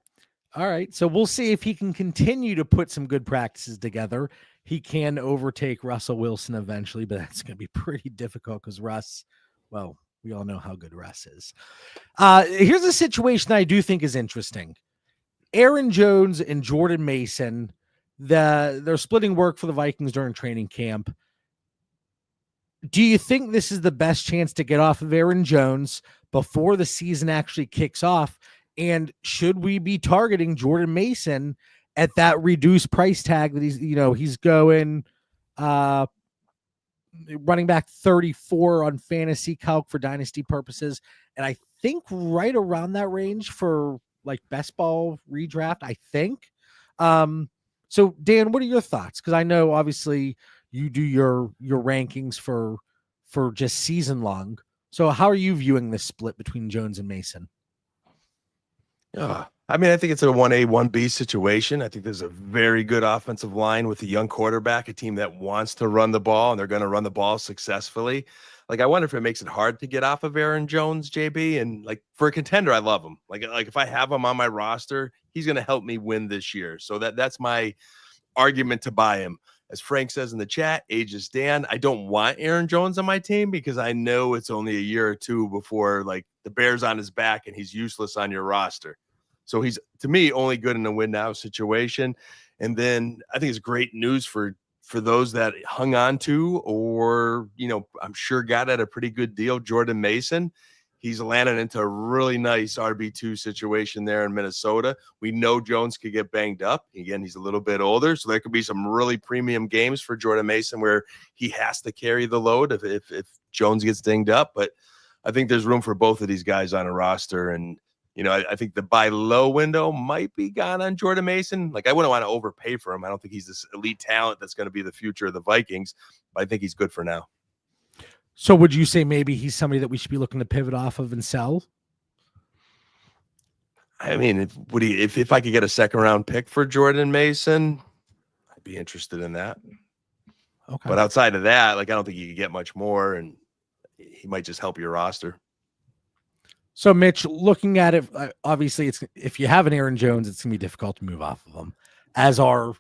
All right. So we'll see if he can continue to put some good practices together. He can overtake Russell Wilson eventually, but that's going to be pretty difficult because Russ, well, we all know how good Russ is. Here's a situation I do think is interesting. Aaron Jones and Jordan Mason, they're splitting work for the Vikings during training camp. Do you think this is the best chance to get off of Aaron Jones before the season actually kicks off? And should we be targeting Jordan Mason at that reduced price tag that he's going running back 34 on fantasy calc for dynasty purposes, and I think right around that range for like best ball redraft, I think. So Dan, what are your thoughts? Because I know obviously you do your rankings for just season long. So how are you viewing this split between Jones and Mason? I mean, I think it's a 1A, 1B situation. I think there's a very good offensive line with a young quarterback, a team that wants to run the ball, and they're going to run the ball successfully. Like, I wonder if it makes it hard to get off of Aaron Jones, JB. And like for a contender, I love him. Like if I have him on my roster, he's going to help me win this year. So that's my argument to buy him. As Frank says in the chat, ages Dan. I don't want Aaron Jones on my team because I know it's only a year or two before like the bear's on his back and he's useless on your roster. So he's, to me, only good in a win now situation. And then I think it's great news for those that hung on to, or, I'm sure got at a pretty good deal, Jordan Mason. He's landed into a really nice RB2 situation there in Minnesota. We know Jones could get banged up. Again, he's a little bit older, so there could be some really premium games for Jordan Mason where he has to carry the load if Jones gets dinged up. But I think there's room for both of these guys on a roster. And, I think the buy low window might be gone on Jordan Mason. Like, I wouldn't want to overpay for him. I don't think he's this elite talent that's going to be the future of the Vikings, but I think he's good for now. So would you say maybe he's somebody that we should be looking to pivot off of and sell? I mean, if I could get a second round pick for Jordan Mason, I'd be interested in that. Okay. But outside of that, like, I don't think you could get much more, and he might just help your roster. So, Mitch, looking at it, obviously, it's if you have an Aaron Jones, it's gonna be difficult to move off of him, as are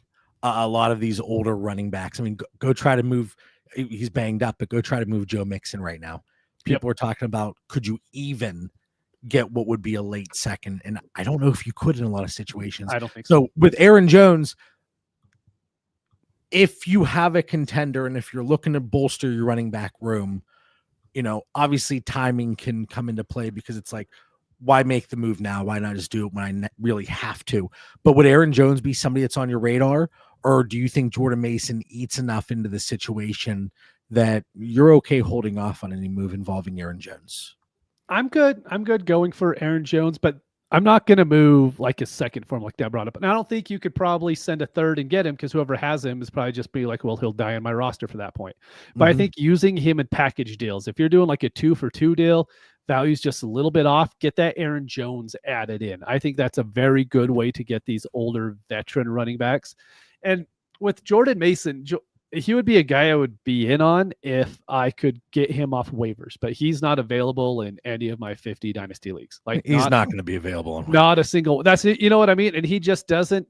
a lot of these older running backs. I mean, go try to move. He's banged up, but go try to move Joe Mixon right now. People are talking about could you even get what would be a late second, and I don't know if you could in a lot of situations. I don't think so. So with Aaron Jones, if you have a contender and if you're looking to bolster your running back room, obviously timing can come into play because it's like, why make the move now? Why not just do it when I really have to? But would Aaron Jones be somebody that's on your radar, or do you think Jordan Mason eats enough into the situation that you're okay holding off on any move involving Aaron Jones? I'm good. I'm good going for Aaron Jones, but I'm not going to move like a second for him like Deb brought up. And I don't think you could probably send a third and get him because whoever has him is probably just be like, well, he'll die on my roster for that point. But I think using him in package deals, if you're doing like a 2-for-2 deal, value's just a little bit off, get that Aaron Jones added in. I think that's a very good way to get these older veteran running backs. And with Jordan Mason, he would be a guy I would be in on if I could get him off waivers, but he's not available in any of my 50 dynasty leagues. Like he's not going to be available. Not a single. That's it. You know what I mean? And he just doesn't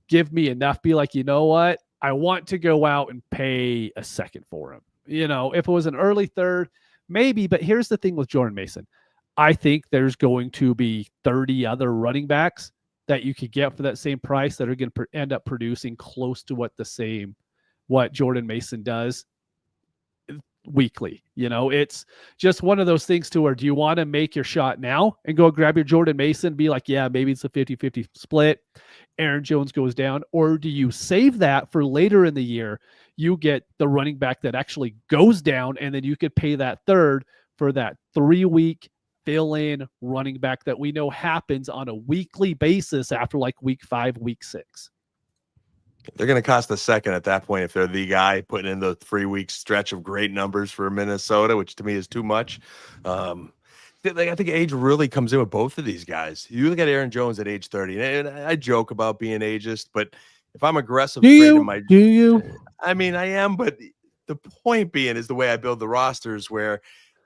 give me enough. Be like, you know what? I want to go out and pay a second for him. If it was an early third, maybe. But here's the thing with Jordan Mason. I think there's going to be 30 other running backs that you could get for that same price that are going to end up producing close to what Jordan Mason does weekly. It's just one of those things to where, do you want to make your shot now and go grab your Jordan Mason, be like, yeah, maybe it's a 50-50 split, Aaron Jones goes down, or do you save that for later in the year? You get the running back that actually goes down, and then you could pay that third for that 3-week fill-in running back that we know happens on a weekly basis after like week 5, week 6. They're going to cost a second at that point if they're the guy putting in the 3-week stretch of great numbers for Minnesota, which to me is too much. I think age really comes in with both of these guys. You look at Aaron Jones at age 30, and I joke about being ageist, but if I'm aggressive, do you? I mean, I am, but the point being is the way I build the rosters, where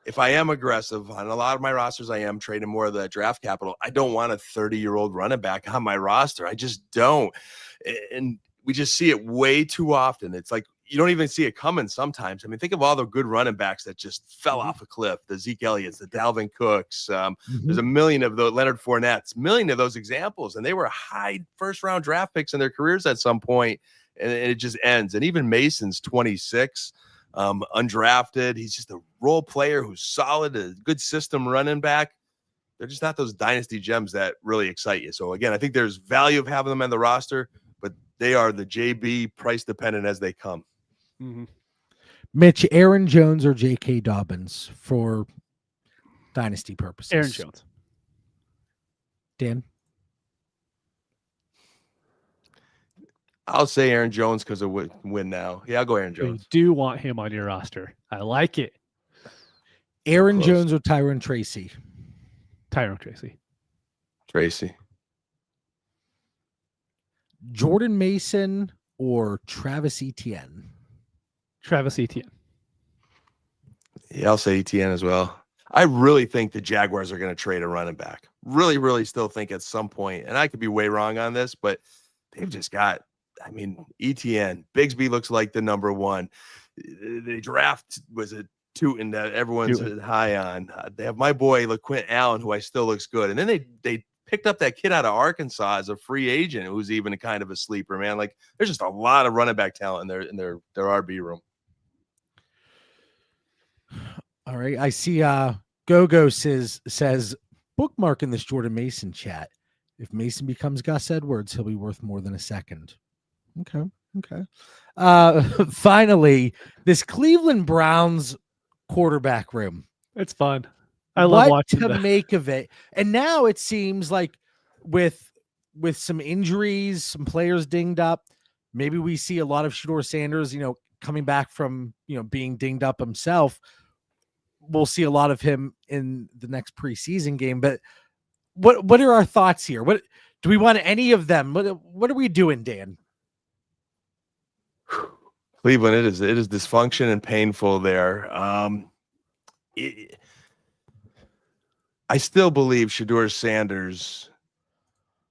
if I am aggressive on a lot of my rosters, I am trading more of that draft capital. I don't want a 30-year-old running back on my roster. I just don't. And we just see it way too often. It's like you don't even see it coming sometimes. I mean, think of all the good running backs that just fell off a cliff. The Zeke Elliott's, the Dalvin Cooks. There's a million of those, Leonard Fournette's, million of those examples. And they were high first-round draft picks in their careers at some point, and it just ends. And even Mason's 26, undrafted. He's just a role player who's solid, a good system running back. They're just not those dynasty gems that really excite you. So, again, I think there's value of having them on the roster, but they are the JB price dependent as they come. Mitch, Aaron Jones or J.K. Dobbins for dynasty purposes? Aaron Jones. Dan? I'll say Aaron Jones because of win now. Yeah, I'll go Aaron Jones. You do want him on your roster. I like it. Aaron Jones or Tyrone Tracy? Tyrone Tracy. Tracy. Jordan Mason or Travis Etienne? Travis Etienne. Yeah, I'll say Etienne as well. I really think the Jaguars are going to trade a running back. Really, really still think at some point, and I could be way wrong on this, but they've just got, Etienne. Bigsby looks like the number one. The draft was a tootin' that everyone's high on. They have my boy LaQuint Allen, who I still looks good. And then they picked up that kid out of Arkansas as a free agent who's even a kind of a sleeper, man. Like, there's just a lot of running back talent in their RB room. All right. I see Gogo says bookmarking this Jordan Mason chat. If Mason becomes Gus Edwards, he'll be worth more than a second. Okay. Finally, this Cleveland Browns quarterback room. It's fun. I love watching to make of it. And now it seems like with some injuries, some players dinged up, maybe we see a lot of Shedeur Sanders, coming back from, being dinged up himself. We'll see a lot of him in the next preseason game. But what are our thoughts here? What do we want any of them? What are we doing, Dan? Cleveland, it is dysfunction and painful there. I still believe Shedeur Sanders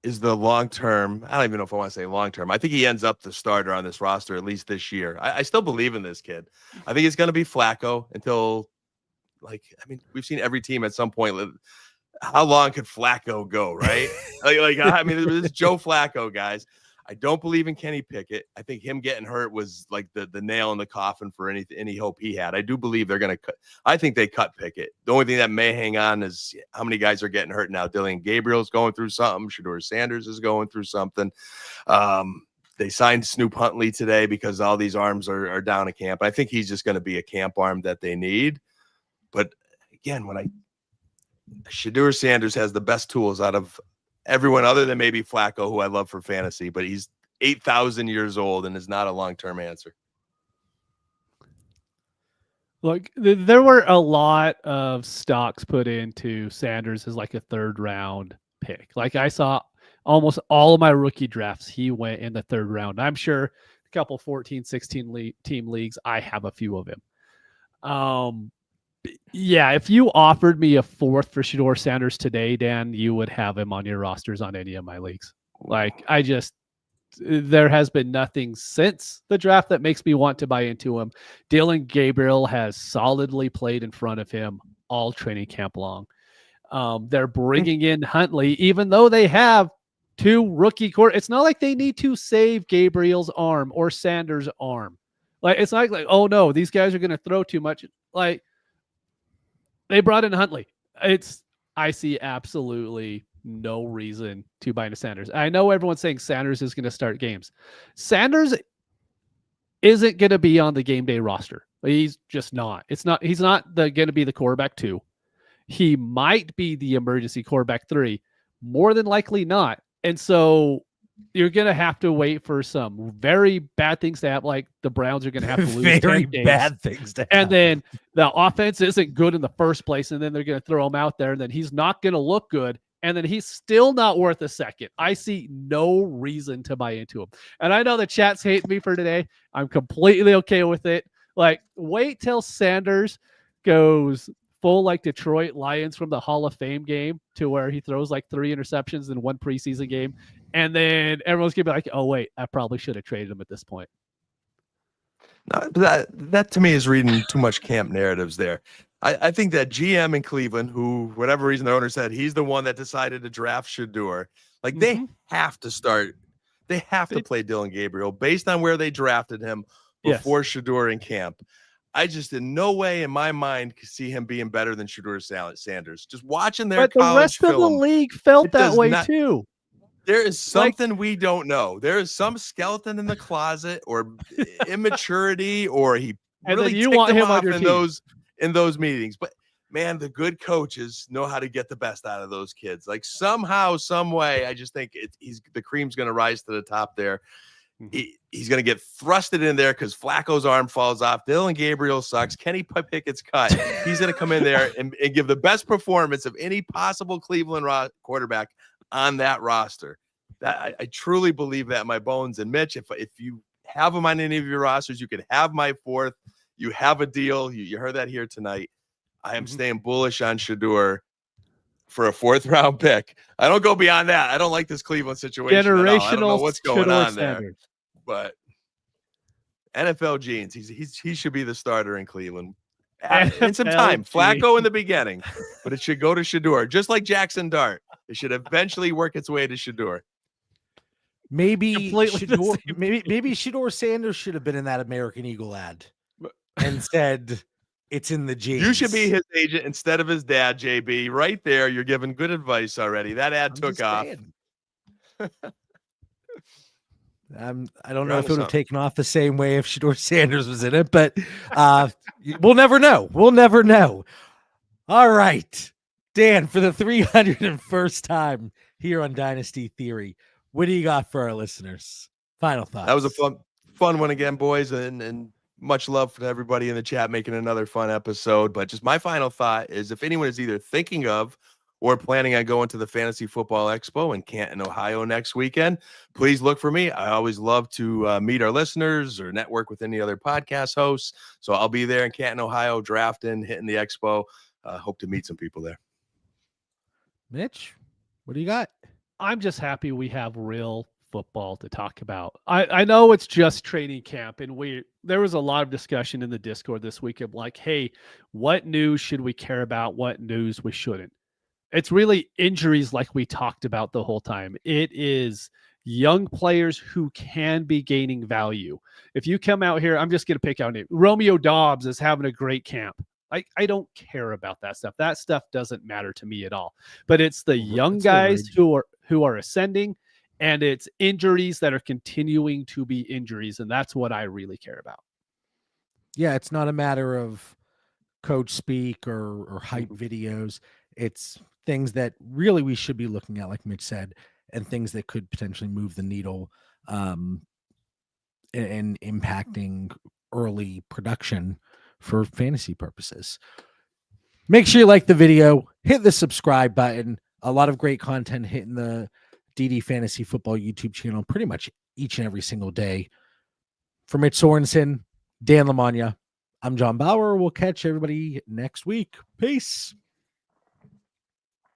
is the long-term. I don't even know if I want to say long-term. I think he ends up the starter on this roster, at least this year. I still believe in this kid. I think it's going to be Flacco until, we've seen every team at some point. How long could Flacco go, right? This is Joe Flacco, guys. I don't believe in Kenny Pickett. I think him getting hurt was like the nail in the coffin for any hope he had. I do believe they're going to cut. I think they cut Pickett. The only thing that may hang on is how many guys are getting hurt now. Dillon Gabriel's going through something. Shedeur Sanders is going through something. They signed Snoop Huntley today because all these arms are down at camp. I think he's just going to be a camp arm that they need. But again, Shedeur Sanders has the best tools out of everyone other than maybe Flacco, who I love for fantasy, but he's 8,000 years old and is not a long-term answer. Look, there were a lot of stocks put into Sanders as like a third round pick. Like I saw almost all of my rookie drafts, he went in the third round. I'm sure a couple 14, 16 team leagues, I have a few of him. Yeah, if you offered me a fourth for Shedeur Sanders today, Dan, you would have him on your rosters on any of my leagues. There has been nothing since the draft that makes me want to buy into him. Dillon Gabriel has solidly played in front of him all training camp long. They're bringing in Huntley, even though they have two rookie court. It's not like they need to save Gabriel's arm or Sanders' arm. It's not like, oh no, these guys are going to throw too much. They brought in Huntley. I see absolutely no reason to buy into Sanders. I know everyone's saying Sanders is going to start games. Sanders isn't going to be on the game day roster. He's just not. He's not going to be the quarterback 2. He might be the emergency quarterback 3. More than likely not. And so you're going to have to wait for some very bad things to happen. Like the Browns are going to have to lose very 10 bad things to happen. And then the offense isn't good in the first place. And then they're going to throw him out there. And then he's not going to look good. And then he's still not worth a second. I see no reason to buy into him. And I know the chat's hating me for today. I'm completely okay with it. Wait till Sanders goes full like Detroit Lions from the Hall of Fame game to where he throws like 3 interceptions in one preseason game. And then everyone's going to be like, oh, wait, I probably should have traded him at this point. No, that to me is reading too much camp narratives there. I think that GM in Cleveland, who, whatever reason, the owner said he's the one that decided to draft Shedeur, they have to start. They have to play Dillon Gabriel based on where they drafted him before Shedeur in camp. I just in no way in my mind could see him being better than Shedeur Sanders. Just watching their college the rest film, of the league felt that way too. There is something we don't know. There is some skeleton in the closet or immaturity, or he really ticked him off in those meetings. But man, the good coaches know how to get the best out of those kids. Somehow, some way, I just think the cream's going to rise to the top there. He's going to get thrusted in there because Flacco's arm falls off. Dillon Gabriel sucks. Kenny Pickett's cut. He's going to come in there and give the best performance of any possible Cleveland quarterback on that roster. That I truly believe that in my bones. And Mitch, if you have him on any of your rosters, you could have my fourth. You have a deal. You heard that here tonight. I am staying bullish on Shedeur for a 4th round pick. I don't go beyond that. I don't like this Cleveland situation. Generational. I don't know what's going on there. Standard. But NFL genes. He should be the starter in Cleveland. In some time. Flacco in the beginning, but it should go to Shedeur, just like Jackson Dart. It should eventually work its way to Shedeur. Maybe Shedeur Sanders should have been in that American Eagle ad and said it's in the genes. You should be his agent instead of his dad, JB. Right there, you're giving good advice already. That ad took off. I don't know if it would have taken off the same way if Shedeur Sanders was in it, but we'll never know. We'll never know. All right, Dan, for the 301st time here on Dynasty Theory, what do you got for our listeners? Final thoughts. That was a fun one again, boys, and much love to everybody in the chat making another fun episode. But just my final thought is, if anyone is either thinking of or planning on going to the Fantasy Football Expo in Canton, Ohio next weekend, please look for me. I always love to meet our listeners or network with any other podcast hosts. So I'll be there in Canton, Ohio, drafting, hitting the expo. Hope to meet some people there. Mitch, what do you got? I'm just happy we have real football to talk about. I know it's just training camp, and there was a lot of discussion in the Discord this week of like, hey, what news should we care about? What news we shouldn't? It's really injuries like we talked about the whole time. It is young players who can be gaining value. If you come out here, I'm just going to pick out a name. Romeo Dobbs is having a great camp. I don't care about that stuff. That stuff doesn't matter to me at all. But it's the young guys who are ascending, and it's injuries that are continuing to be injuries, and that's what I really care about. Yeah, it's not a matter of coach speak or hype videos. It's things that really we should be looking at, like Mitch said, and things that could potentially move the needle and impacting early production for fantasy purposes. Make sure you like the video, hit the subscribe button. A lot of great content hitting the DD Fantasy Football YouTube channel pretty much each and every single day. For Mitch Sorensen, Dan Lamagna, I'm John Bauer. We'll catch everybody next week. Peace.